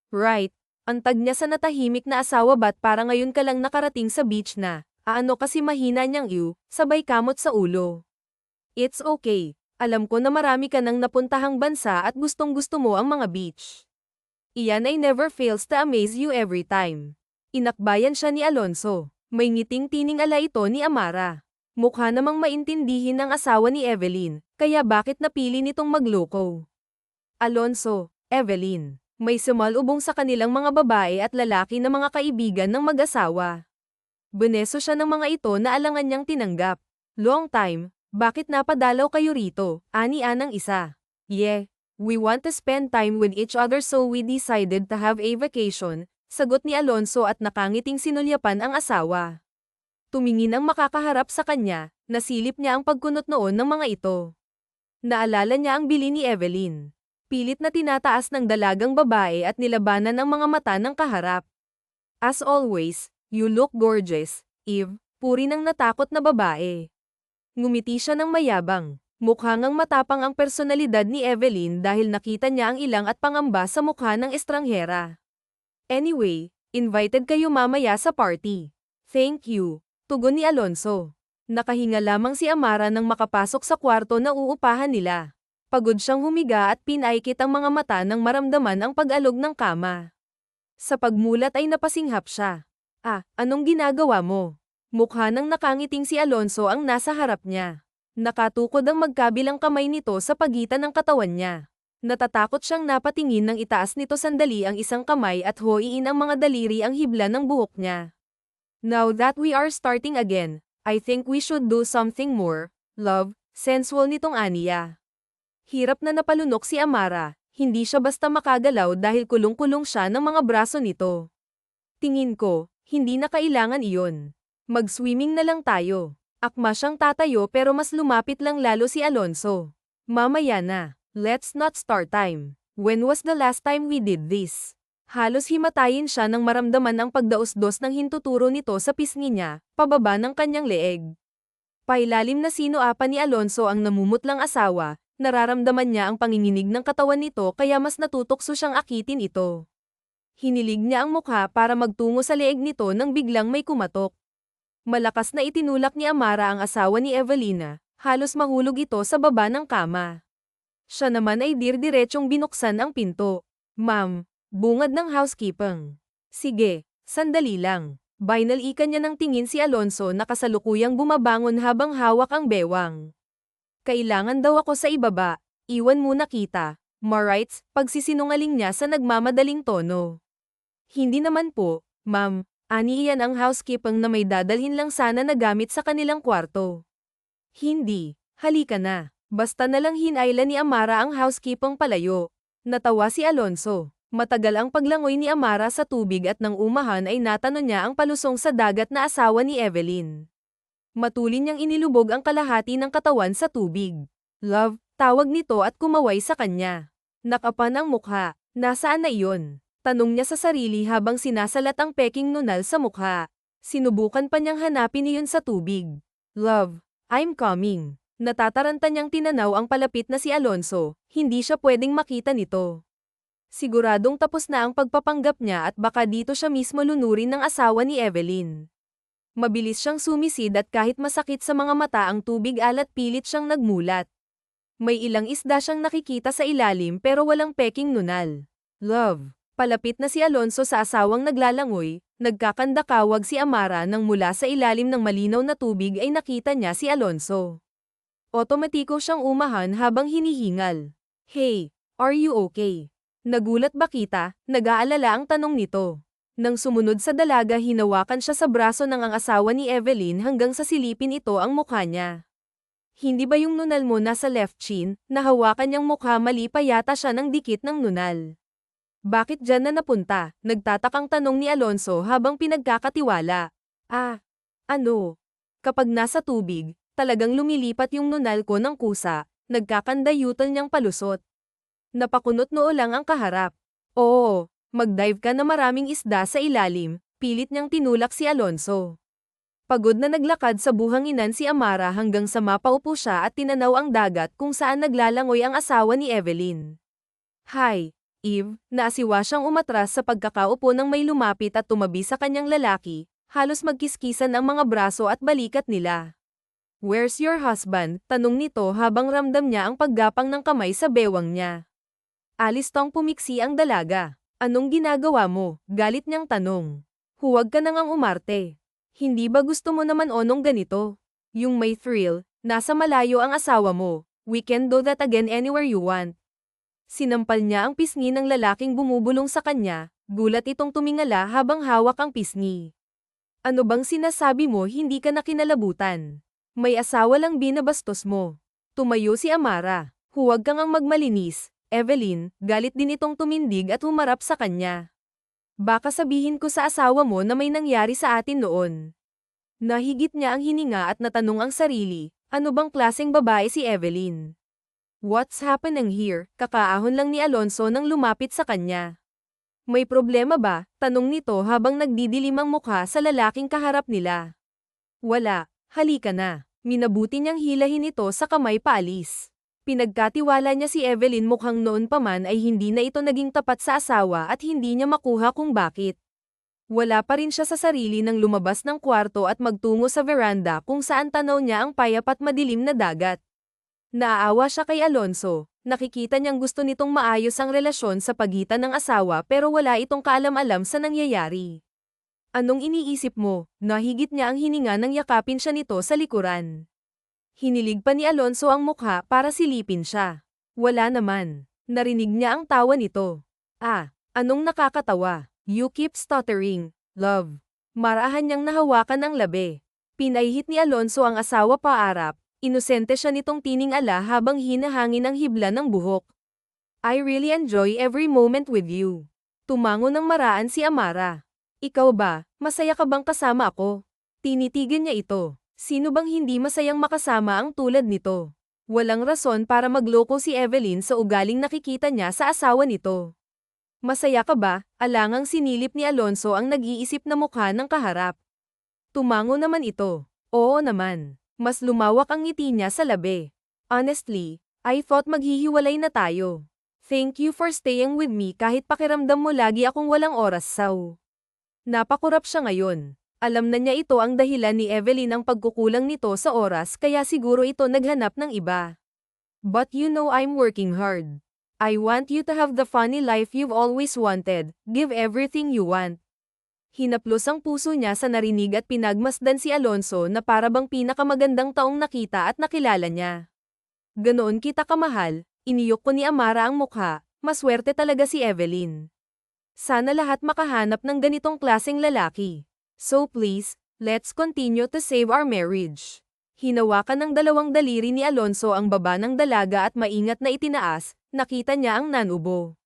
Right, antag niya sa natahimik na asawa. Ba't para ngayon ka lang nakarating sa beach na? Ano kasi mahina niyang sabay kamot sa ulo. It's okay. Alam ko na marami ka nang napuntahang bansa at gustong gusto mo ang mga beach. Iyan ay never fails to amaze you every time. Inakbayan siya ni Alonso. May ngiting tining-ala ito ni Amara. Mukha namang maintindihin ng asawa ni Evelyn, kaya bakit napili nitong magloko? Alonso, Evelyn, may sumalubong sa kanilang mga babae at lalaki na mga kaibigan ng mag-asawa. Beneso siya ng mga ito na alangan niyang tinanggap. Long time, bakit napadalaw kayo rito? Ani ng isa. Yeah, we want to spend time with each other so we decided to have a vacation, sagot ni Alonso at nakangiting sinulyapan ang asawa. Tumingin ang makakaharap sa kanya, nasilip niya ang pagkunot noon ng mga ito. Naalala niya ang bili ni Evelyn. Pilit na tinataas ng dalagang babae at nilabanan ang mga mata ng kaharap. As always, you look gorgeous, Eve, puri ng natakot na babae. Ngumiti siya ng mayabang. Mukhang ang matapang ang personalidad ni Evelyn dahil nakita niya ang ilang at pangamba sa mukha ng estranghera. Anyway, invited kayo mamaya sa party. Thank you, tugon ni Alonso. Nakahinga lamang si Amara nang makapasok sa kwarto na uupahan nila. Pagod siyang humiga at pinaikit ang mga mata nang maramdaman ang pag-alog ng kama. Sa pagmulat ay napasinghap siya. Anong ginagawa mo? Mukha nang nakangiting si Alonso ang nasa harap niya. Nakatukod ang magkabilang kamay nito sa pagitan ng katawan niya. Natatakot siyang napatingin nang itaas nito sandali ang isang kamay at hoiin ang mga daliri ang hibla ng buhok niya. Now that we are starting again, I think we should do something more, love, sensual nitong aniya. Hirap na napalunok si Amara, hindi siya basta makagalaw dahil kulong-kulong siya ng mga braso nito. Tingin ko, hindi na kailangan iyon. Mag-swimming na lang tayo. Akma siyang tatayo pero mas lumapit lang lalo si Alonso. Mamaya na. Let's not start time. When was the last time we did this? Halos himatayin siya nang maramdaman ang pagdaos-dos ng hintuturo nito sa pisngi niya, pababa ng kanyang leeg. Pailalim na sinuapa ni Alonso ang namumutlang asawa, nararamdaman niya ang panginginig ng katawan nito kaya mas natutokso siyang akitin ito. Hinilig niya ang mukha para magtungo sa leeg nito nang biglang may kumatok. Malakas na itinulak ni Amara ang asawa ni Evelina, halos mahulog ito sa baba ng kama. Siya naman ay dirdiretsong binuksan ang pinto. Ma'am, bungad ng housekeeping. Sige, sandali lang. Binalikan niya ng tingin si Alonso na kasalukuyang bumabangon habang hawak ang bewang. Kailangan daw ako sa ibaba, iwan muna kita. Marites, pagsisinungaling niya sa nagmamadaling tono. Hindi naman po, ma'am, ani iyan ang housekeeping na may dadalhin lang sana na gamit sa kanilang kwarto. Hindi, halika na. Basta nalang hinayla ni Amara ang housekeeping palayo. Natawa si Alonso. Matagal ang paglangoy ni Amara sa tubig at nang umahan ay natanong niya ang palusong sa dagat na asawa ni Evelyn. Matulin niyang inilubog ang kalahati ng katawan sa tubig. Love, tawag nito at kumaway sa kanya. Nakapan ang mukha. Nasaan na iyon? Tanong niya sa sarili habang sinasalat ang peking nunal sa mukha. Sinubukan pa niyang hanapin iyon sa tubig. Love, I'm coming. Natataranta niyang tinanaw ang palapit na si Alonso, hindi siya pwedeng makita nito. Siguradong tapos na ang pagpapanggap niya at baka dito siya mismo lunurin ng asawa ni Evelyn. Mabilis siyang sumisid at kahit masakit sa mga mata ang tubig alat pilit siyang nagmulat. May ilang isda siyang nakikita sa ilalim pero walang peking nunal. Love, palapit na si Alonso sa asawang naglalangoy, nagkakandakawag si Amara nang mula sa ilalim ng malinaw na tubig ay nakita niya si Alonso. Otomatiko siyang umahan habang hinihingal. Hey, are you okay? Nagulat ba kita? Nag-aalala ang tanong nito. Nang sumunod sa dalaga hinawakan siya sa braso ng ang asawa ni Evelyn hanggang sa silipin ito ang mukha niya. Hindi ba yung nunal mo nasa left chin? Nahawakan niyang mukha mali pa yata siya ng dikit ng nunal. Bakit dyan na napunta? Nagtatakang tanong ni Alonso habang pinagkakatiwala. Ano? Kapag nasa tubig, talagang lumilipat yung nunal ko ng kusa, nagkakandayutal niyang palusot. Napakunot noo lang ang kaharap. Oo, mag-dive ka na maraming isda sa ilalim, pilit niyang tinulak si Alonso. Pagod na naglakad sa buhanginan si Amara hanggang sa mapaupo siya at tinanaw ang dagat kung saan naglalangoy ang asawa ni Evelyn. Hi, Eve, naasiwa siyang umatras sa pagkakaupo nang may lumapit at tumabi sa kanyang lalaki, halos magkiskisan ang mga braso at balikat nila. Where's your husband? Tanong nito habang ramdam niya ang paggapang ng kamay sa bewang niya. Alistong pumiksi ang dalaga. Anong ginagawa mo? Galit niyang tanong. Huwag ka nang umarte. Hindi ba gusto mo naman onong ganito? Yung may thrill, nasa malayo ang asawa mo. We can do that again anywhere you want. Sinampal niya ang pisngi ng lalaking bumubulong sa kanya, gulat itong tumingala habang hawak ang pisngi. Ano bang sinasabi mo, hindi ka na kinalabutan? May asawa lang binabastos mo. Tumayo si Amara. Huwag kang magmalinis. Evelyn, galit din itong tumindig at humarap sa kanya. Baka sabihin ko sa asawa mo na may nangyari sa atin noon. Nahigit niya ang hininga at natanong ang sarili, ano bang klaseng babae si Evelyn? What's happening here? Kakaahon lang ni Alonso nang lumapit sa kanya. May problema ba? Tanong nito habang nagdidilim ang mukha sa lalaking kaharap nila. Wala, halika na. Minabuti niyang hilahin ito sa kamay paalis. Pinagkatiwala niya si Evelyn, mukhang noon pa man ay hindi na ito naging tapat sa asawa at hindi niya makuha kung bakit. Wala pa rin siya sa sarili nang lumabas ng kwarto at magtungo sa veranda kung saan tanaw niya ang payap at madilim na dagat. Naaawa siya kay Alonso, nakikita niyang gusto nitong maayos ang relasyon sa pagitan ng asawa pero wala itong kaalam-alam sa nangyayari. Anong iniisip mo? Nahigit niya ang hininga nang yakapin siya nito sa likuran. Hinilig pa ni Alonso ang mukha para silipin siya. Wala naman. Narinig niya ang tawa nito. Anong nakakatawa? You keep stuttering, love. Marahan niyang nahawakan ang labi. Pinaihit ni Alonso ang asawa paarap. Inosente siya nitong tiningala habang hinahangin ang hibla ng buhok. I really enjoy every moment with you. Tumango ng maraan si Amara. Ikaw ba, masaya ka bang kasama ako? Tinitigan niya ito. Sino bang hindi masayang makasama ang tulad nito? Walang rason para magloko si Evelyn sa ugaling nakikita niya sa asawa nito. Masaya ka ba? Alangang sinilip ni Alonso ang nag-iisip na mukha ng kaharap. Tumango naman ito. Oo naman. Mas lumawak ang ngiti niya sa labi. Honestly, I thought maghihiwalay na tayo. Thank you for staying with me kahit pakiramdam mo lagi akong walang oras saw. Napakurap siya ngayon. Alam na niya ito ang dahilan ni Evelyn ang pagkukulang nito sa oras kaya siguro ito naghanap ng iba. But you know I'm working hard. I want you to have the funny life you've always wanted, give everything you want. Hinaplos ang puso niya sa narinig at pinagmasdan si Alonso na parabang pinakamagandang taong nakita at nakilala niya. Ganoon kita kamahal, iniyok ko ni Amara ang mukha, maswerte talaga si Evelyn. Sana lahat makahanap ng ganitong klaseng lalaki. So please, let's continue to save our marriage. Hinawakan ng dalawang daliri ni Alonso ang baba ng dalaga at maingat na itinaas, nakita niya ang nanubo.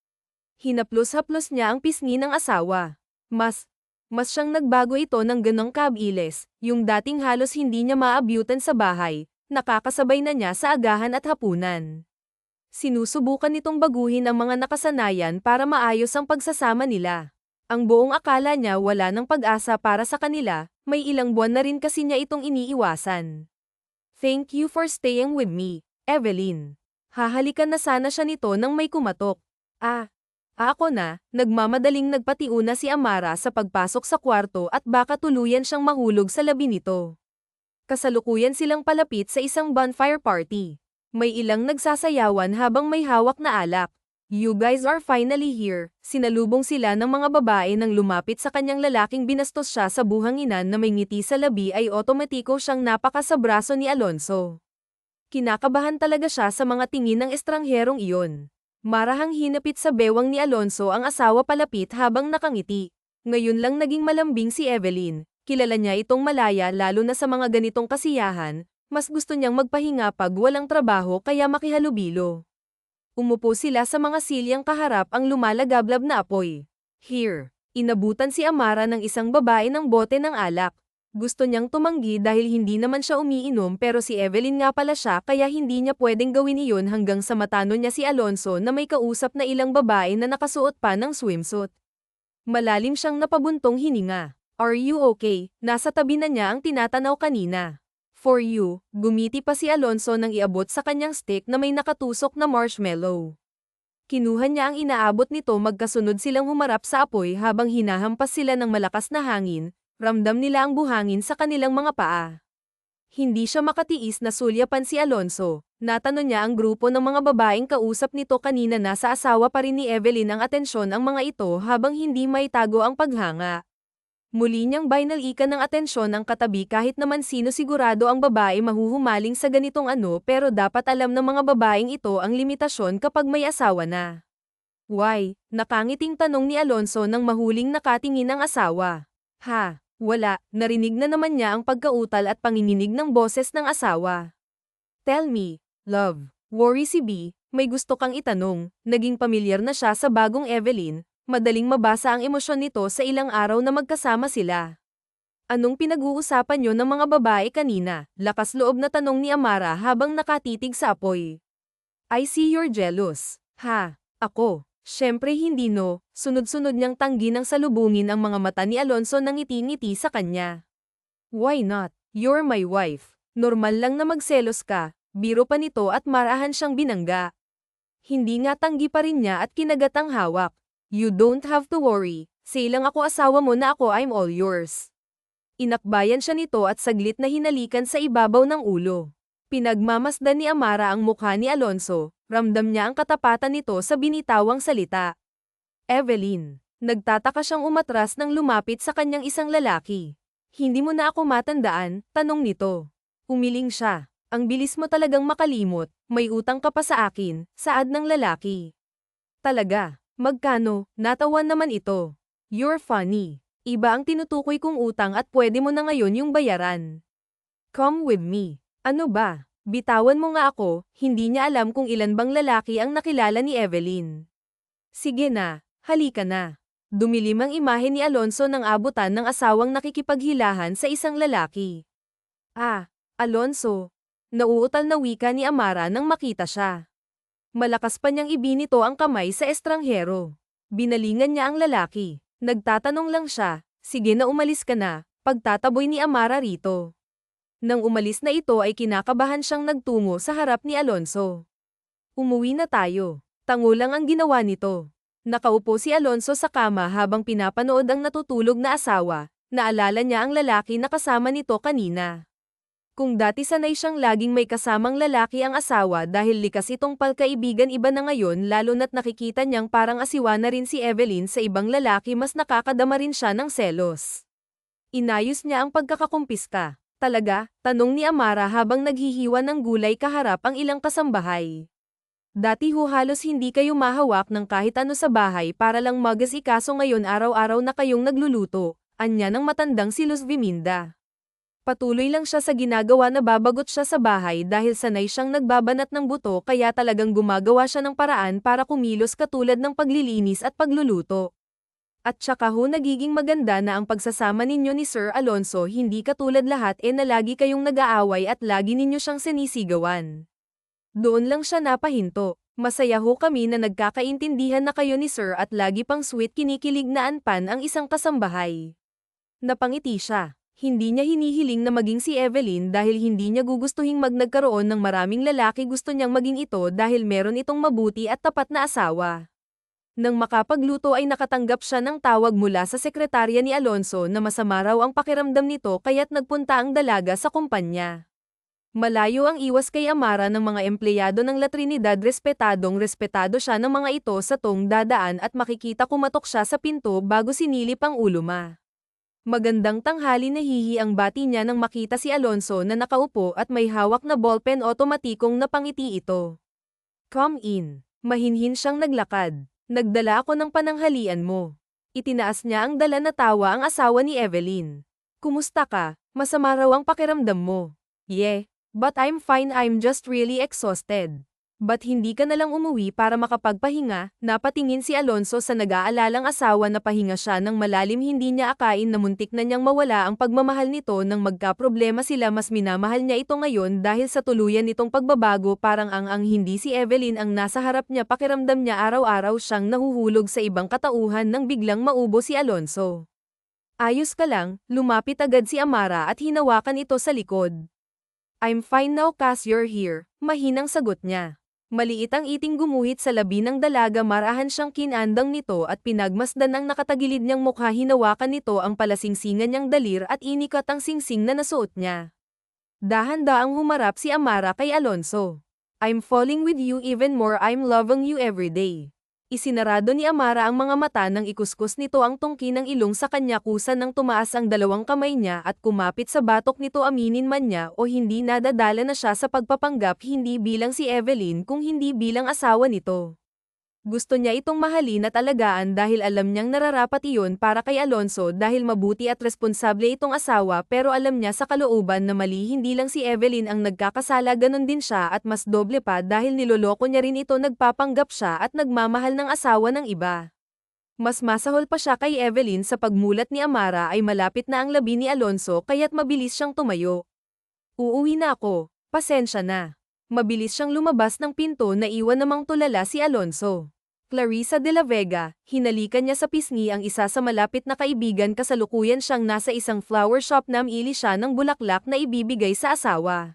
Hinaplos-haplos niya ang pisngi ng asawa. Mas siyang nagbago ito ng ganong kabilis, yung dating halos hindi niya maabyutan sa bahay, nakakasabay na niya sa agahan at hapunan. Sinusubukan nitong baguhin ang mga nakasanayan para maayos ang pagsasama nila. Ang buong akala niya wala ng pag-asa para sa kanila, may ilang buwan na rin kasi niya itong iniiwasan. Thank you for staying with me, Evelyn. Hahalikan na sana siya nito nang may kumatok. Ako na, nagmamadaling nagpatiuna si Amara sa pagpasok sa kwarto at baka tuluyan siyang mahulog sa labi nito. Kasalukuyan silang palapit sa isang bonfire party. May ilang nagsasayawan habang may hawak na alak. You guys are finally here. Sinalubong sila ng mga babae nang lumapit sa kanyang lalaking binastos siya sa buhanginan na may ngiti sa labi ay otomatiko siyang napaka sa braso ni Alonso. Kinakabahan talaga siya sa mga tingin ng estrangherong iyon. Marahang hinapit sa bewang ni Alonso ang asawa palapit habang nakangiti. Ngayon lang naging malambing si Evelyn. Kilala niya itong malaya lalo na sa mga ganitong kasiyahan. Mas gusto niyang magpahinga pag walang trabaho kaya makihalubilo. Umupo sila sa mga silyang kaharap ang lumalagablab na apoy. Here, inabutan si Amara ng isang babae ng bote ng alak. Gusto niyang tumanggi dahil hindi naman siya umiinom pero si Evelyn nga pala siya kaya hindi niya pwedeng gawin iyon hanggang sa matano niya si Alonso na may kausap na ilang babae na nakasuot pa ng swimsuit. Malalim siyang napabuntong hininga. Are you okay? Nasa tabi na niya ang tinatanaw kanina. For you, gumiti pa si Alonso nang iabot sa kanyang stick na may nakatusok na marshmallow. Kinuha niya ang inaabot nito magkasunod silang humarap sa apoy habang hinahampas sila ng malakas na hangin, ramdam nila ang buhangin sa kanilang mga paa. Hindi siya makatiis na sulyapan si Alonso. Natanong niya ang grupo ng mga babaeng kausap nito kanina na sa asawa pa rin ni Evelyn ang atensyon ang mga ito habang hindi maitago ang paghanga. Muli niyang binalikan ng atensyon ang katabi kahit naman sino sigurado ang babae mahuhumaling sa ganitong pero dapat alam ng mga babaeng ito ang limitasyon kapag may asawa na. Why? Nakangiting tanong ni Alonso nang mahuling nakatingin ang asawa. Ha? Wala, narinig na naman niya ang pagkautal at panginginig ng boses ng asawa. Tell me, love, worry si B, may gusto kang itanong, naging pamilyar na siya sa bagong Evelyn, madaling mabasa ang emosyon nito sa ilang araw na magkasama sila. Anong pinag-uusapan niyo ng mga babae kanina? Lakas loob na tanong ni Amara habang nakatitig sa apoy. I see you're jealous. Ha? Ako? Siyempre hindi no, sunod-sunod niyang tanggi nang salubungin ang mga mata ni Alonso nang ngiti-ngiti sa kanya. Why not? You're my wife. Normal lang na magselos ka, biro pa nito at marahan siyang binangga. Hindi nga tanggi pa rin niya at kinagat ang hawak. You don't have to worry, say lang ako asawa mo na ako I'm all yours. Inakbayan siya nito at saglit na hinalikan sa ibabaw ng ulo. Pinagmamasdan ni Amara ang mukha ni Alonso. Ramdam niya ang katapatan nito sa binitawang salita. Evelyn. Nagtataka siyang umatras nang lumapit sa kanyang isang lalaki. Hindi mo na ako matandaan, tanong nito. Umiling siya. Ang bilis mo talagang makalimot, may utang ka pa sa akin, saad ng lalaki. Talaga, magkano, natawan naman ito. You're funny. Iba ang tinutukoy kong utang at pwede mo na ngayon yung bayaran. Come with me. Ano ba? Bitawan mo nga ako, hindi niya alam kung ilan bang lalaki ang nakilala ni Evelyn. Sige na, halika na. Dumilim ang imahe ni Alonso nang abutan ng asawang nakikipaghilahan sa isang lalaki. Ah, Alonso. Nauutal na wika ni Amara nang makita siya. Malakas pa niyang ibinito ang kamay sa estranghero. Binalingan niya ang lalaki. Nagtatanong lang siya, sige na umalis ka na, pagtataboy ni Amara rito. Nang umalis na ito ay kinakabahan siyang nagtungo sa harap ni Alonso. Umuwi na tayo. Tango lang ang ginawa nito. Nakaupo si Alonso sa kama habang pinapanood ang natutulog na asawa. Naalala niya ang lalaki na kasama nito kanina. Kung dati sanay siyang laging may kasamang lalaki ang asawa dahil likas itong palkaibigan iba na ngayon lalo na't nakikita niyang parang asiwa na rin si Evelyn sa ibang lalaki mas nakakadama rin siya ng selos. Inayos niya ang pagkakakumpiska. Talaga? Tanong ni Amara habang naghihiwa ng gulay kaharap ang ilang kasambahay. Dati halos hindi kayo mahawak ng kahit ano sa bahay para lang mag-asikaso ngayon araw-araw na kayong nagluluto, anya ng matandang si Luz Viminda. Patuloy lang siya sa ginagawa na babagot siya sa bahay dahil sanay siyang nagbabanat ng buto kaya talagang gumagawa siya ng paraan para kumilos katulad ng paglilinis at pagluluto. At saka nagiging maganda na ang pagsasama ninyo ni Sir Alonso hindi katulad lahat na lagi kayong nag-aaway at lagi ninyo siyang sinisigawan. Doon lang siya napahinto. Masaya kami na nagkakaintindihan na kayo ni Sir at lagi pang sweet kinikilig na anpan ang isang kasambahay. Napangiti siya. Hindi niya hinihiling na maging si Evelyn dahil hindi niya gugustuhing nagkaroon ng maraming lalaki gusto niyang maging ito dahil meron itong mabuti at tapat na asawa. Nang makapagluto ay nakatanggap siya ng tawag mula sa sekretarya ni Alonso na masama raw ang pakiramdam nito kaya't nagpunta ang dalaga sa kumpanya. Malayo ang iwas kay Amara ng mga empleyado ng La Trinidad respetado siya ng mga ito sa tong dadaan at makikita kumatok siya sa pinto bago sinilip ang uluma. Magandang tanghali nahihi ang bati niya nang makita si Alonso na nakaupo at may hawak na ballpen otomatikong napangiti ito. Come in. Mahinhin siyang naglakad. Nagdala ako ng pananghalian mo. Itinaas niya ang dala na tawa ang asawa ni Evelyn. Kumusta ka? Masama raw ang pakiramdam mo. Yeah, but I'm fine, I'm just really exhausted. Ba't hindi ka nalang umuwi para makapagpahinga? Napatingin si Alonso sa nag-aalalang asawa na pahinga siya ng malalim hindi niya akain na muntik na niyang mawala ang pagmamahal nito nang magkaproblema sila mas minamahal niya ito ngayon dahil sa tuluyan nitong pagbabago parang ang hindi si Evelyn ang nasa harap niya pakiramdam niya araw-araw siyang nahuhulog sa ibang katauhan nang biglang maubo si Alonso. Ayos ka lang, lumapit agad si Amara at hinawakan ito sa likod. I'm fine now cause you're here, mahinang sagot niya. Maliit ang iting gumuhit sa labi ng dalaga marahan siyang kinandang nito at pinagmasdan ang nakatagilid niyang mukha hinawakan nito ang palasingsingan niyang dalir at inikat ang singsing na nasuot niya. Dahan-daang humarap si Amara kay Alonso. I'm falling with you even more, I'm loving you every day. Isinarado ni Amara ang mga mata nang ikuskus nito ang tungki ng ilong sa kanya kusa nang tumaas ang dalawang kamay niya at kumapit sa batok nito, aminin man niya o hindi nadadala na siya sa pagpapanggap hindi bilang si Evelyn kung hindi bilang asawa nito. Gusto niya itong mahalin at alagaan dahil alam niyang nararapat iyon para kay Alonso dahil mabuti at responsable itong asawa, pero alam niya sa kalooban na mali, hindi lang si Evelyn ang nagkakasala, ganon din siya at mas doble pa dahil niloloko niya rin ito, nagpapanggap siya at nagmamahal ng asawa ng iba. Mas masahol pa siya kay Evelyn sa pagmulat ni Amara ay malapit na ang labi ni Alonso kaya't mabilis siyang tumayo. Uuwi na ako, pasensya na. Mabilis siyang lumabas ng pinto na iwan namang tulala si Alonso. Clarissa de la Vega, hinalikan niya sa pisngi ang isa sa malapit na kaibigan, kasalukuyan siyang nasa isang flower shop, namili siya ng bulaklak na ibibigay sa asawa.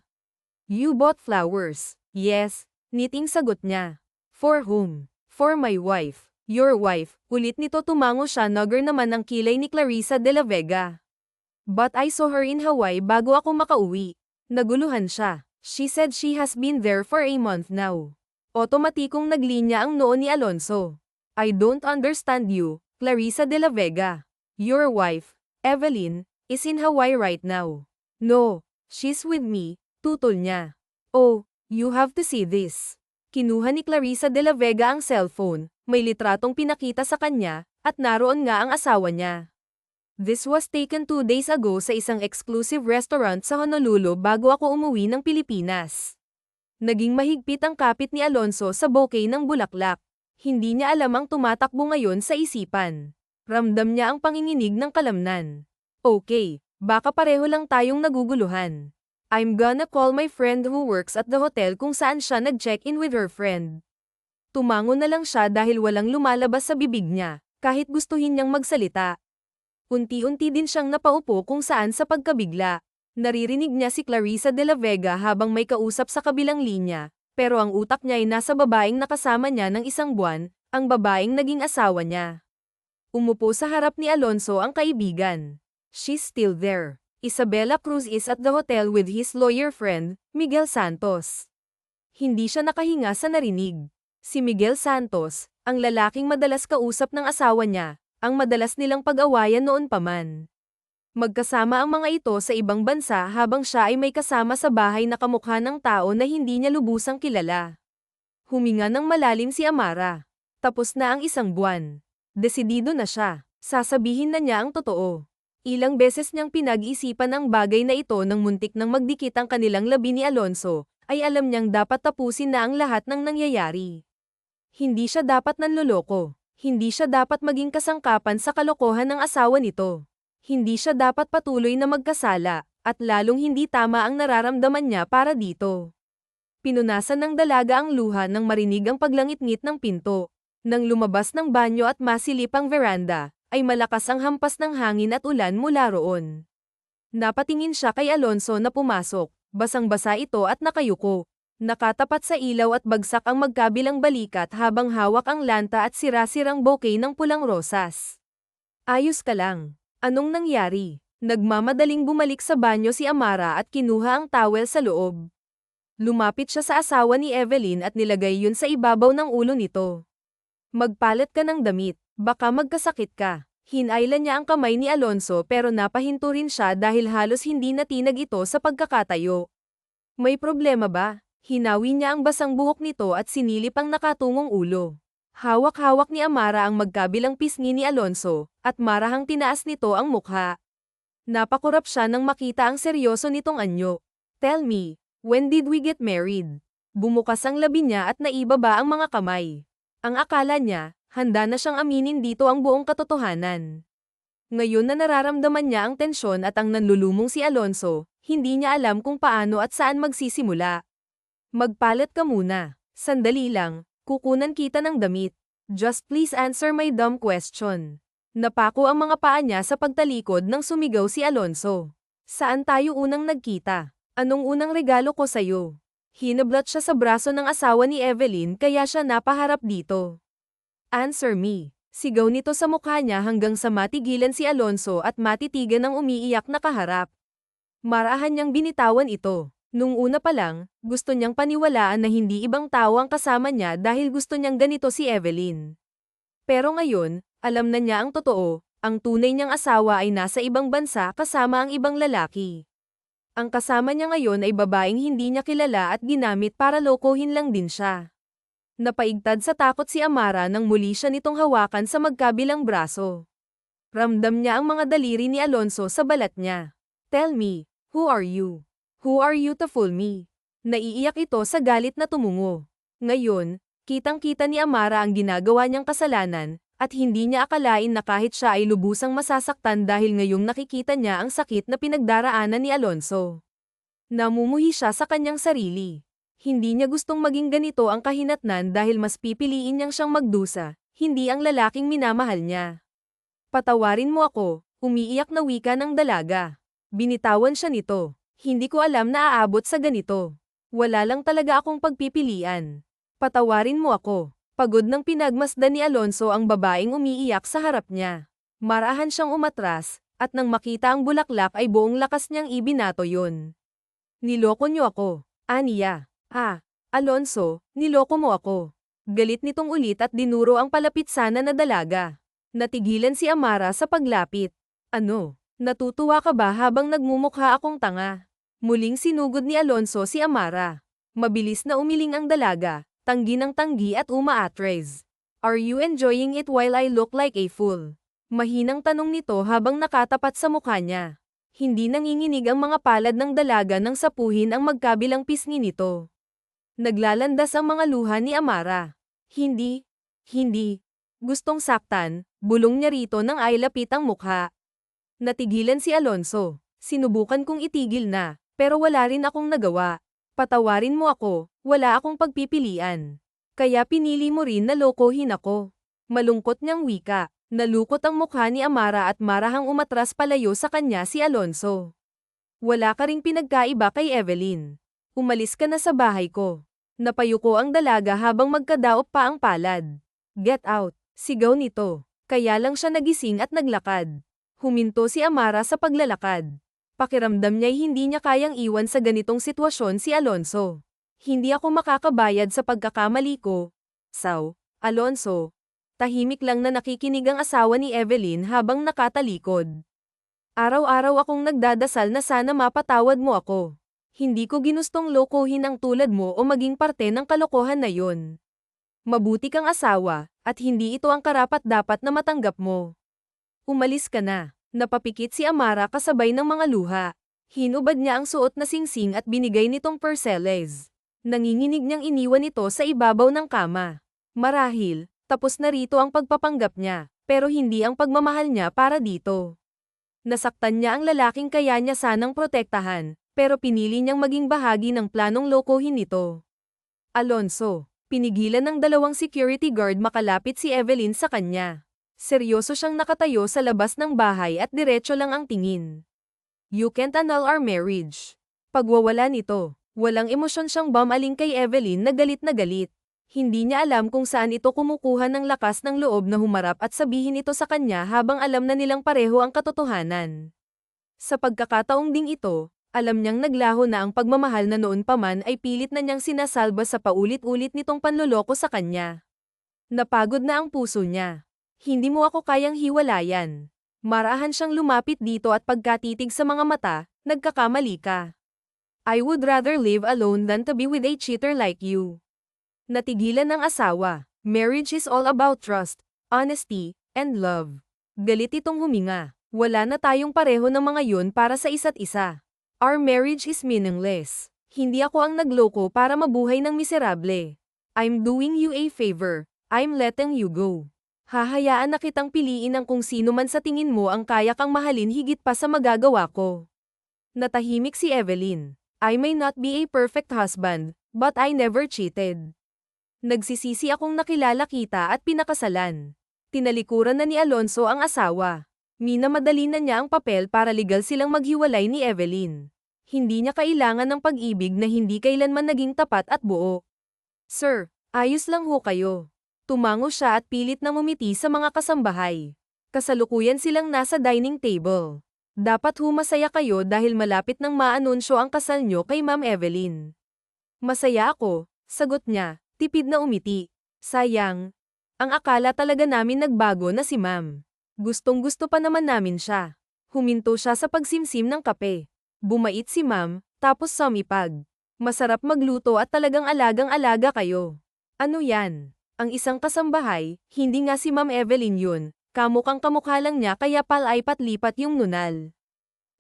You bought flowers? Yes, niting sagot niya. For whom? For my wife. Your wife, ulit nito, tumango siya, nugger naman ang kilay ni Clarissa de la Vega. But I saw her in Hawaii bago ako makauwi. Naguluhan siya. She said she has been there for a month now. Otomatikong naglinya ang noo ni Alonso. I don't understand you, Clarissa de la Vega. Your wife, Evelyn, is in Hawaii right now. No, she's with me, tutol niya. Oh, you have to see this. Kinuha ni Clarissa de la Vega ang cellphone, may litratong pinakita sa kanya, at naroon nga ang asawa niya. This was taken 2 days ago sa isang exclusive restaurant sa Honolulu bago ako umuwi ng Pilipinas. Naging mahigpit ang kapit ni Alonso sa bouquet ng bulaklak. Hindi niya alam ang tumatakbo ngayon sa isipan. Ramdam niya ang panginginig ng kalamnan. Okay, baka pareho lang tayong naguguluhan. I'm gonna call my friend who works at the hotel kung saan siya nag-check-in with her friend. Tumango na lang siya dahil walang lumalabas sa bibig niya, kahit gustuhin niyang magsalita. Unti-unti din siyang napaupo kung saan sa pagkabigla. Naririnig niya si Clarissa de la Vega habang may kausap sa kabilang linya, pero ang utak niya ay nasa babaeng nakasama niya ng 1 buwan, ang babaeng naging asawa niya. Umupo sa harap ni Alonso ang kaibigan. She's still there. Isabella Cruz is at the hotel with his lawyer friend, Miguel Santos. Hindi siya nakahinga sa narinig. Si Miguel Santos, ang lalaking madalas kausap ng asawa niya, ang madalas nilang pag-awayan noon pa man. Magkasama ang mga ito sa ibang bansa habang siya ay may kasama sa bahay na kamukha ng tao na hindi niya lubusang kilala. Huminga ng malalim si Amara. Tapos na ang 1 buwan. Desidido na siya. Sasabihin na niya ang totoo. Ilang beses niyang pinag-isipan ang bagay na ito nang muntik nang magdikit ang kanilang labi ni Alonso, ay alam niyang dapat tapusin na ang lahat ng nangyayari. Hindi siya dapat nanloloko. Hindi siya dapat maging kasangkapan sa kalokohan ng asawa nito. Hindi siya dapat patuloy na magkasala, at lalong hindi tama ang nararamdaman niya para dito. Pinunasan ng dalaga ang luha nang marinig ang paglangit-ngit ng pinto. Nang lumabas ng banyo at masilip ang veranda, ay malakas ang hampas ng hangin at ulan mula roon. Napatingin siya kay Alonso na pumasok, basang-basa ito at nakayuko. Nakatapat sa ilaw at bagsak ang magkabilang balikat habang hawak ang lanta at sira-sirang bouquet ng pulang rosas. Ayos ka lang. Anong nangyari? Nagmamadaling bumalik sa banyo si Amara at kinuha ang towel sa loob. Lumapit siya sa asawa ni Evelyn at nilagay yun sa ibabaw ng ulo nito. Magpalit ka ng damit, baka magkasakit ka. Hinailan niya ang kamay ni Alonso pero napahinto rin siya dahil halos hindi natinag ito sa pagkakatayo. May problema ba? Hinawi niya ang basang buhok nito at sinilip ang nakatungong ulo. Hawak-hawak ni Amara ang magkabilang pisngi ni Alonso, at marahang tinaas nito ang mukha. Napakurap siya nang makita ang seryoso nitong anyo. Tell me, when did we get married? Bumukas ang labi niya at naibaba ang mga kamay. Ang akala niya, handa na siyang aminin dito ang buong katotohanan. Ngayon na nararamdaman niya ang tensyon at ang nanlulumong si Alonso, hindi niya alam kung paano at saan magsisimula. Magpalit ka muna. Sandali lang. Kukunan kita ng damit. Just please answer my dumb question. Napako ang mga paa niya sa pagtalikod nang sumigaw si Alonso. Saan tayo unang nagkita? Anong unang regalo ko sa'yo? Hinablot siya sa braso ng asawa ni Evelyn kaya siya napaharap dito. Answer me. Sigaw nito sa mukha niya hanggang sa matigilan si Alonso at matitigan ng umiiyak na kaharap. Marahan niyang binitawan ito. Nung una pa lang, gusto niyang paniwalaan na hindi ibang tao ang kasama niya dahil gusto niyang ganito si Evelyn. Pero ngayon, alam na niya ang totoo, ang tunay niyang asawa ay nasa ibang bansa kasama ang ibang lalaki. Ang kasama niya ngayon ay babaeng hindi niya kilala at ginamit para lokohin lang din siya. Napaigtad sa takot si Amara nang muli siya nitong hawakan sa magkabilang braso. Ramdam niya ang mga daliri ni Alonso sa balat niya. Tell me, who are you? Who are you to fool me? Naiiyak ito sa galit na tumungo. Ngayon, kitang-kita ni Amara ang ginagawa niyang kasalanan, at hindi niya akalain na kahit siya ay lubusang masasaktan dahil ngayong nakikita niya ang sakit na pinagdaraanan ni Alonso. Namumuhi siya sa kanyang sarili. Hindi niya gustong maging ganito ang kahinatnan dahil mas pipiliin niyang siyang magdusa, hindi ang lalaking minamahal niya. Patawarin mo ako, umiiyak na wika ng dalaga. Binitawan siya nito. Hindi ko alam na aabot sa ganito. Wala lang talaga akong pagpipilian. Patawarin mo ako. Pagod nang pinagmasdan ni Alonso ang babaeng umiiyak sa harap niya. Marahan siyang umatras, at nang makita ang bulaklak ay buong lakas niyang ibinato yun. Niloko niyo ako, Aniya. Alonso, niloko mo ako. Galit nitong ulit at dinuro ang palapit sana na dalaga. Natigilan si Amara sa paglapit. Ano, natutuwa ka ba habang nagmumukha akong tanga? Muling sinugod ni Alonso si Amara. Mabilis na umiling ang dalaga, tanggi ng tanggi at umaatres. Are you enjoying it while I look like a fool? Mahinang tanong nito habang nakatapat sa mukha niya. Hindi nanginginig ang mga palad ng dalaga nang sapuhin ang magkabilang pisngi nito. Naglalandas ang mga luha ni Amara. Hindi. Gustong saktan, bulong niya rito nang ay lapit ang mukha. Natigilan si Alonso. Sinubukan kong itigil na, pero wala rin akong nagawa. Patawarin mo ako, wala akong pagpipilian. Kaya pinili mo rin na lokohin ako. Malungkot niyang wika. Nalukot ang mukha ni Amara at marahang umatras palayo sa kanya si Alonso. Wala ka ring pinagkaiba kay Evelyn. Umalis ka na sa bahay ko. Napayuko ang dalaga habang magkadaop pa ang palad. Get out, sigaw nito. Kaya lang siya nagising at naglakad. Huminto si Amara sa paglalakad. Pakiramdam niya'y hindi niya kayang iwan sa ganitong sitwasyon si Alonso. Hindi ako makakabayad sa pagkakamali ko. Alonso. Tahimik lang na nakikinig ang asawa ni Evelyn habang nakatalikod. Araw-araw akong nagdadasal na sana mapatawad mo ako. Hindi ko ginustong lokohin ang tulad mo o maging parte ng kalokohan na yon. Mabuti kang asawa, at hindi ito ang karapat-dapat na matanggap mo. Umalis ka na. Napapikit si Amara kasabay ng mga luha. Hinubad niya ang suot na singsing at binigay nitong perseles. Nanginginig niyang iniwan ito sa ibabaw ng kama. Marahil, tapos na rito ang pagpapanggap niya, pero hindi ang pagmamahal niya para dito. Nasaktan niya ang lalaking kaya niya sanang protektahan, pero pinili niyang maging bahagi ng planong lokohin nito. Alonso, pinigilan ng dalawang security guard makalapit si Evelyn sa kanya. Seryoso siyang nakatayo sa labas ng bahay at diretso lang ang tingin. You can't annul our marriage. Pagwawala nito, walang emosyon siyang bumaling kay Evelyn na galit na galit. Hindi niya alam kung saan ito kumukuha ng lakas ng loob na humarap at sabihin ito sa kanya habang alam na nilang pareho ang katotohanan. Sa pagkakataong ding ito, alam niyang naglaho na ang pagmamahal na noon pa man ay pilit na niyang sinasalba sa paulit-ulit nitong panloloko sa kanya. Napagod na ang puso niya. Hindi mo ako kayang hiwalayan. Marahan siyang lumapit dito at pagkatitig sa mga mata, nagkakamali ka. I would rather live alone than to be with a cheater like you. Natigilan ng asawa. Marriage is all about trust, honesty, and love. Galit itong huminga. Wala na tayong pareho ng mga yun para sa isa't isa. Our marriage is meaningless. Hindi ako ang nagloko para mabuhay ng miserable. I'm doing you a favor. I'm letting you go. Hahayaan na kitang piliin ang kung sino man sa tingin mo ang kaya kang mahalin higit pa sa magagawa ko. Natahimik si Evelyn. I may not be a perfect husband, but I never cheated. Nagsisisi akong nakilala kita at pinakasalan. Tinalikuran na ni Alonso ang asawa. Minamadali na niya ang papel para legal silang maghiwalay ni Evelyn. Hindi niya kailangan ng pag-ibig na hindi kailanman naging tapat at buo. Sir, ayos lang ho kayo. Tumango siya at pilit na ngumiti sa mga kasambahay. Kasalukuyan silang nasa dining table. Dapat humasaya kayo dahil malapit nang maanunsyo ang kasal nyo kay Ma'am Evelyn. Masaya ako, sagot niya, tipid na umiti. Sayang. Ang akala talaga namin nagbago na si Ma'am. Gustong-gusto pa naman namin siya. Huminto siya sa pagsimsim ng kape. Bumait si Ma'am, tapos sumipag. Masarap magluto at talagang alagang-alaga kayo. Ano yan? Ang isang kasambahay, hindi nga si Ma'am Evelyn yun. Kamukhang kamukha lang niya kaya palaipat-lipat yung nunal.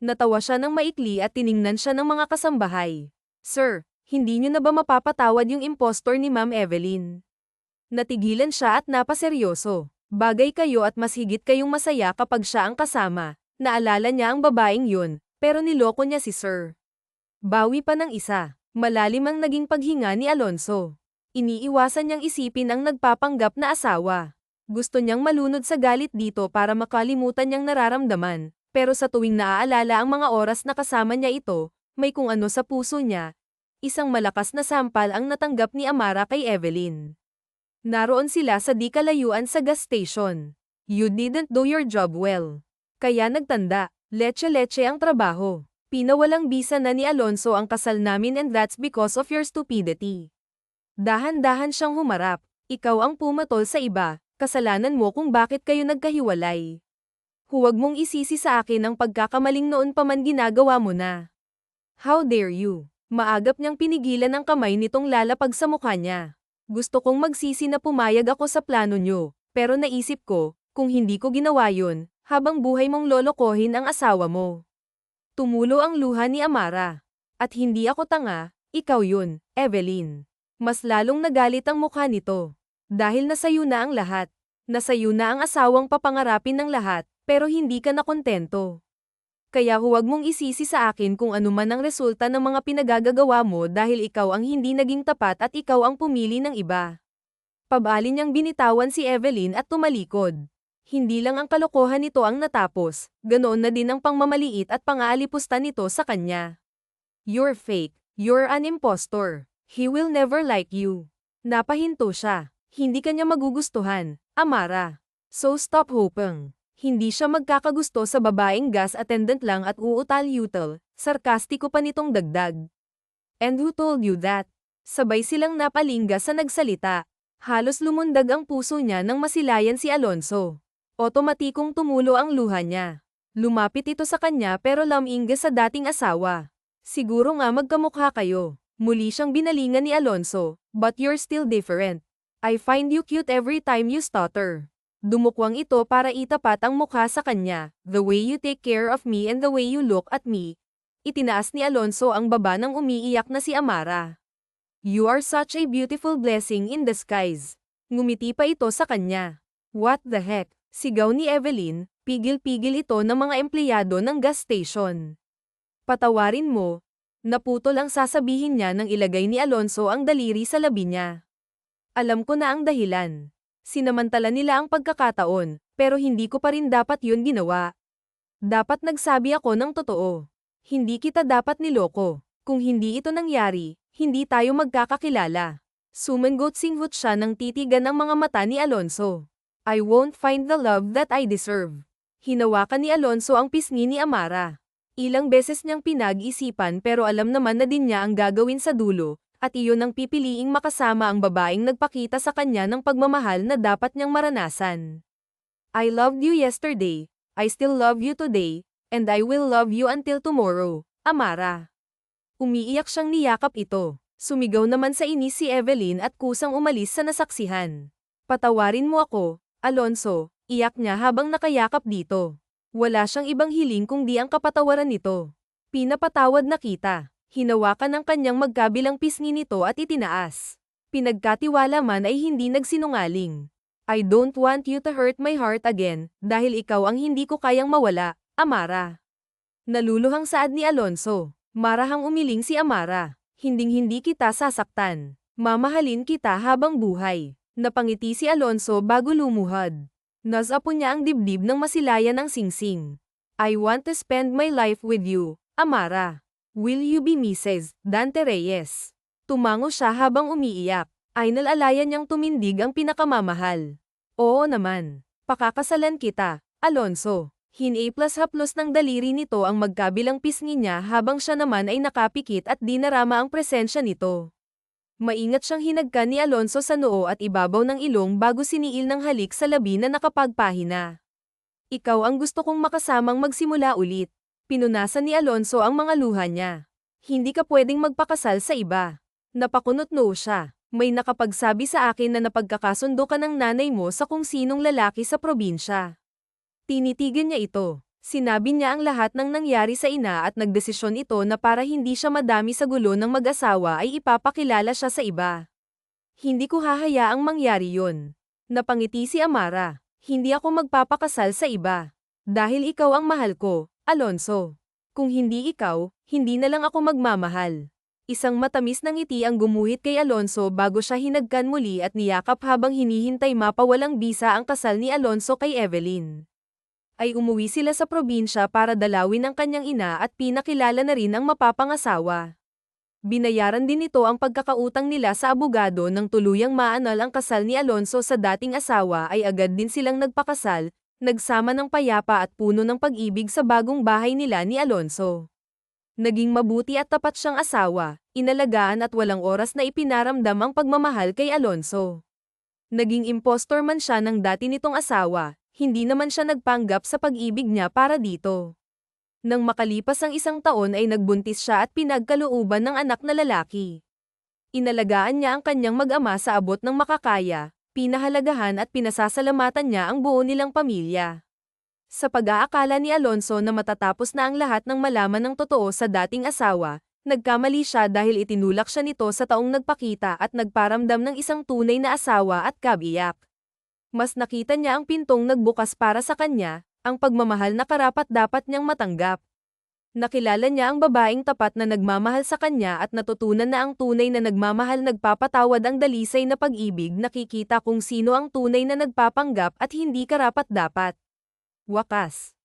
Natawa siya ng maikli at tiningnan siya ng mga kasambahay. Sir, hindi niyo na ba mapapatawad yung impostor ni Ma'am Evelyn? Natigilan siya at napaseryoso. Bagay kayo at mas higit kayong masaya kapag siya ang kasama. Naalala niya ang babaeng yun, pero niloko niya si Sir. Bawi pa ng isa. Malalim ang naging paghinga ni Alonso. Iniiwasan niyang isipin ang nagpapanggap na asawa. Gusto niyang malunod sa galit dito para makalimutan niyang nararamdaman, pero sa tuwing naaalala ang mga oras na kasama niya ito, may kung ano sa puso niya. Isang malakas na sampal ang natanggap ni Amara kay Evelyn. Naroon sila sa di kalayuan sa gas station. You didn't do your job well. Kaya nagtanda, leche-leche ang trabaho. Pinawalang bisa na ni Alonso ang kasal namin and that's because of your stupidity. Dahan-dahan siyang humarap. Ikaw ang pumatol sa iba, kasalanan mo kung bakit kayo nagkahiwalay. Huwag mong isisi sa akin ang pagkakamaling noon pa man ginagawa mo na. How dare you? Maagap niyang pinigilan ang kamay nitong lalapag sa mukha niya. Gusto kong magsisi na pumayag ako sa plano niyo, pero naisip ko, kung hindi ko ginawa yun, habang buhay mong lolokohin ang asawa mo. Tumulo ang luha ni Amara. At hindi ako tanga, ikaw yun, Evelyn. Mas lalong nagalit ang mukha nito. Dahil nasayo na ang lahat. Nasayo na ang asawang papangarapin ng lahat, pero hindi ka na kontento. Kaya huwag mong isisi sa akin kung ano man ang resulta ng mga pinagagagawa mo dahil ikaw ang hindi naging tapat at ikaw ang pumili ng iba. Pabali niyang binitawan si Evelyn at tumalikod. Hindi lang ang kalokohan nito ang natapos, ganoon na din ang pangmamaliit at pangaalipusta nito sa kanya. You're fake. You're an impostor. He will never like you. Napahinto siya. Hindi kanya magugustuhan, Amara. So stop hoping. Hindi siya magkakagusto sa babaeng gas attendant lang at uutal-yutal, sarkastiko pa nitong dagdag. And who told you that? Sabay silang napalingga sa nagsalita. Halos lumundag ang puso niya nang masilayan si Alonso. Otomatikong tumulo ang luha niya. Lumapit ito sa kanya pero lamingga sa dating asawa. Siguro nga magkamukha kayo. Muli siyang binalingan ni Alonso, but you're still different. I find you cute every time you stutter. Dumukwang ito para itapat ang mukha sa kanya, the way you take care of me and the way you look at me. Itinaas ni Alonso ang baba ng umiiyak na si Amara. You are such a beautiful blessing in disguise. Ngumiti pa ito sa kanya. What the heck? Sigaw ni Evelyn, pigil-pigil ito ng mga empleyado ng gas station. Patawarin mo. Naputol ang sasabihin niya nang ilagay ni Alonso ang daliri sa labi niya. Alam ko na ang dahilan. Sinamantala nila ang pagkakataon, pero hindi ko pa rin dapat yun ginawa. Dapat nagsabi ako ng totoo. Hindi kita dapat niloko. Kung hindi ito nangyari, hindi tayo magkakakilala. Sumangot-singhot siya nang titigan ang mga mata ni Alonso. I won't find the love that I deserve. Hinawakan ni Alonso ang pisngi ni Amara. Ilang beses niyang pinag-isipan pero alam naman na din niya ang gagawin sa dulo. At iyon ang pipiliing makasama ang babaeng nagpakita sa kanya ng pagmamahal na dapat niyang maranasan. I loved you yesterday, I still love you today, and I will love you until tomorrow, Amara. Umiiyak siyang niyakap ito. Sumigaw naman sa inis si Evelyn at kusang umalis sa nasaksihan. Patawarin mo ako, Alonso, iyak niya habang nakayakap dito. Wala siyang ibang hiling kundi ang kapatawaran nito. Pinapatawad na kita. Hinawakan ng kanyang magkabilang pisngi nito at itinaas. Pinagkatiwala man ay hindi nagsinungaling. I don't want you to hurt my heart again, dahil ikaw ang hindi ko kayang mawala, Amara. Naluluhang saad ni Alonso. Marahang umiling si Amara. Hinding-hindi kita sasaktan. Mamahalin kita habang buhay. Napangiti si Alonso bago lumuhad. Nasapo niya ang dibdib ng masilayan ng singsing. I want to spend my life with you, Amara. Will you be Mrs. Dante Reyes? Tumango siya habang umiiyak. Ay nalalayan niyang tumindig ang pinakamamahal. Oo naman. Pakakasalan kita, Alonso. Hinaplas-haplos ng daliri nito ang magkabilang pisngi niya habang siya naman ay nakapikit at di narama ang presensya nito. Maingat siyang hinagkan ni Alonso sa noo at ibabaw ng ilong bago siniil ng halik sa labi na nakapagpahina. Ikaw ang gusto kong makasamang magsimula ulit. Pinunasan ni Alonso ang mga luha niya. Hindi ka pwedeng magpakasal sa iba. Napakunot-noo siya. May nakapagsabi sa akin na napagkakasundo ka ng nanay mo sa kung sinong lalaki sa probinsya. Tinitigan niya ito. Sinabi niya ang lahat ng nangyari sa ina at nagdesisyon ito na para hindi siya madami sa gulo ng mag-asawa ay ipapakilala siya sa iba. Hindi ko hahayaang mangyari yun. Napangiti si Amara. Hindi ako magpapakasal sa iba. Dahil ikaw ang mahal ko, Alonso. Kung hindi ikaw, hindi na lang ako magmamahal. Isang matamis na ngiti ang gumuhit kay Alonso bago siya hinagkan muli at niyakap habang hinihintay mapawalang bisa ang kasal ni Alonso kay Evelyn. Ay umuwi sila sa probinsya para dalawin ang kanyang ina at pinakilala na rin ang mapapangasawa. Binayaran din nito ang pagkakautang nila sa abogado nang tuluyang maanal ang kasal ni Alonso sa dating asawa ay agad din silang nagpakasal, nagsama ng payapa at puno ng pag-ibig sa bagong bahay nila ni Alonso. Naging mabuti at tapat siyang asawa, inalagaan at walang oras na ipinaramdam ang pagmamahal kay Alonso. Naging impostor man siya ng dati nitong asawa, hindi naman siya nagpanggap sa pag-ibig niya para dito. Nang makalipas ang 1 taon ay nagbuntis siya at pinagkalooban ng anak na lalaki. Inalagaan niya ang kanyang mag-ama sa abot ng makakaya, pinahalagahan at pinasasalamatan niya ang buo nilang pamilya. Sa pag-aakala ni Alonso na matatapos na ang lahat ng malaman ng totoo sa dating asawa, nagkamali siya dahil itinulak siya nito sa taong nagpakita at nagparamdam ng isang tunay na asawa at kabiyak. Mas nakita niya ang pintong nagbukas para sa kanya, ang pagmamahal na karapat-dapat niyang matanggap. Nakilala niya ang babaeng tapat na nagmamahal sa kanya at natutunan na ang tunay na nagmamahal nagpapatawad ang dalisay na pag-ibig nakikita kung sino ang tunay na nagpapanggap at hindi karapat-dapat. Wakas.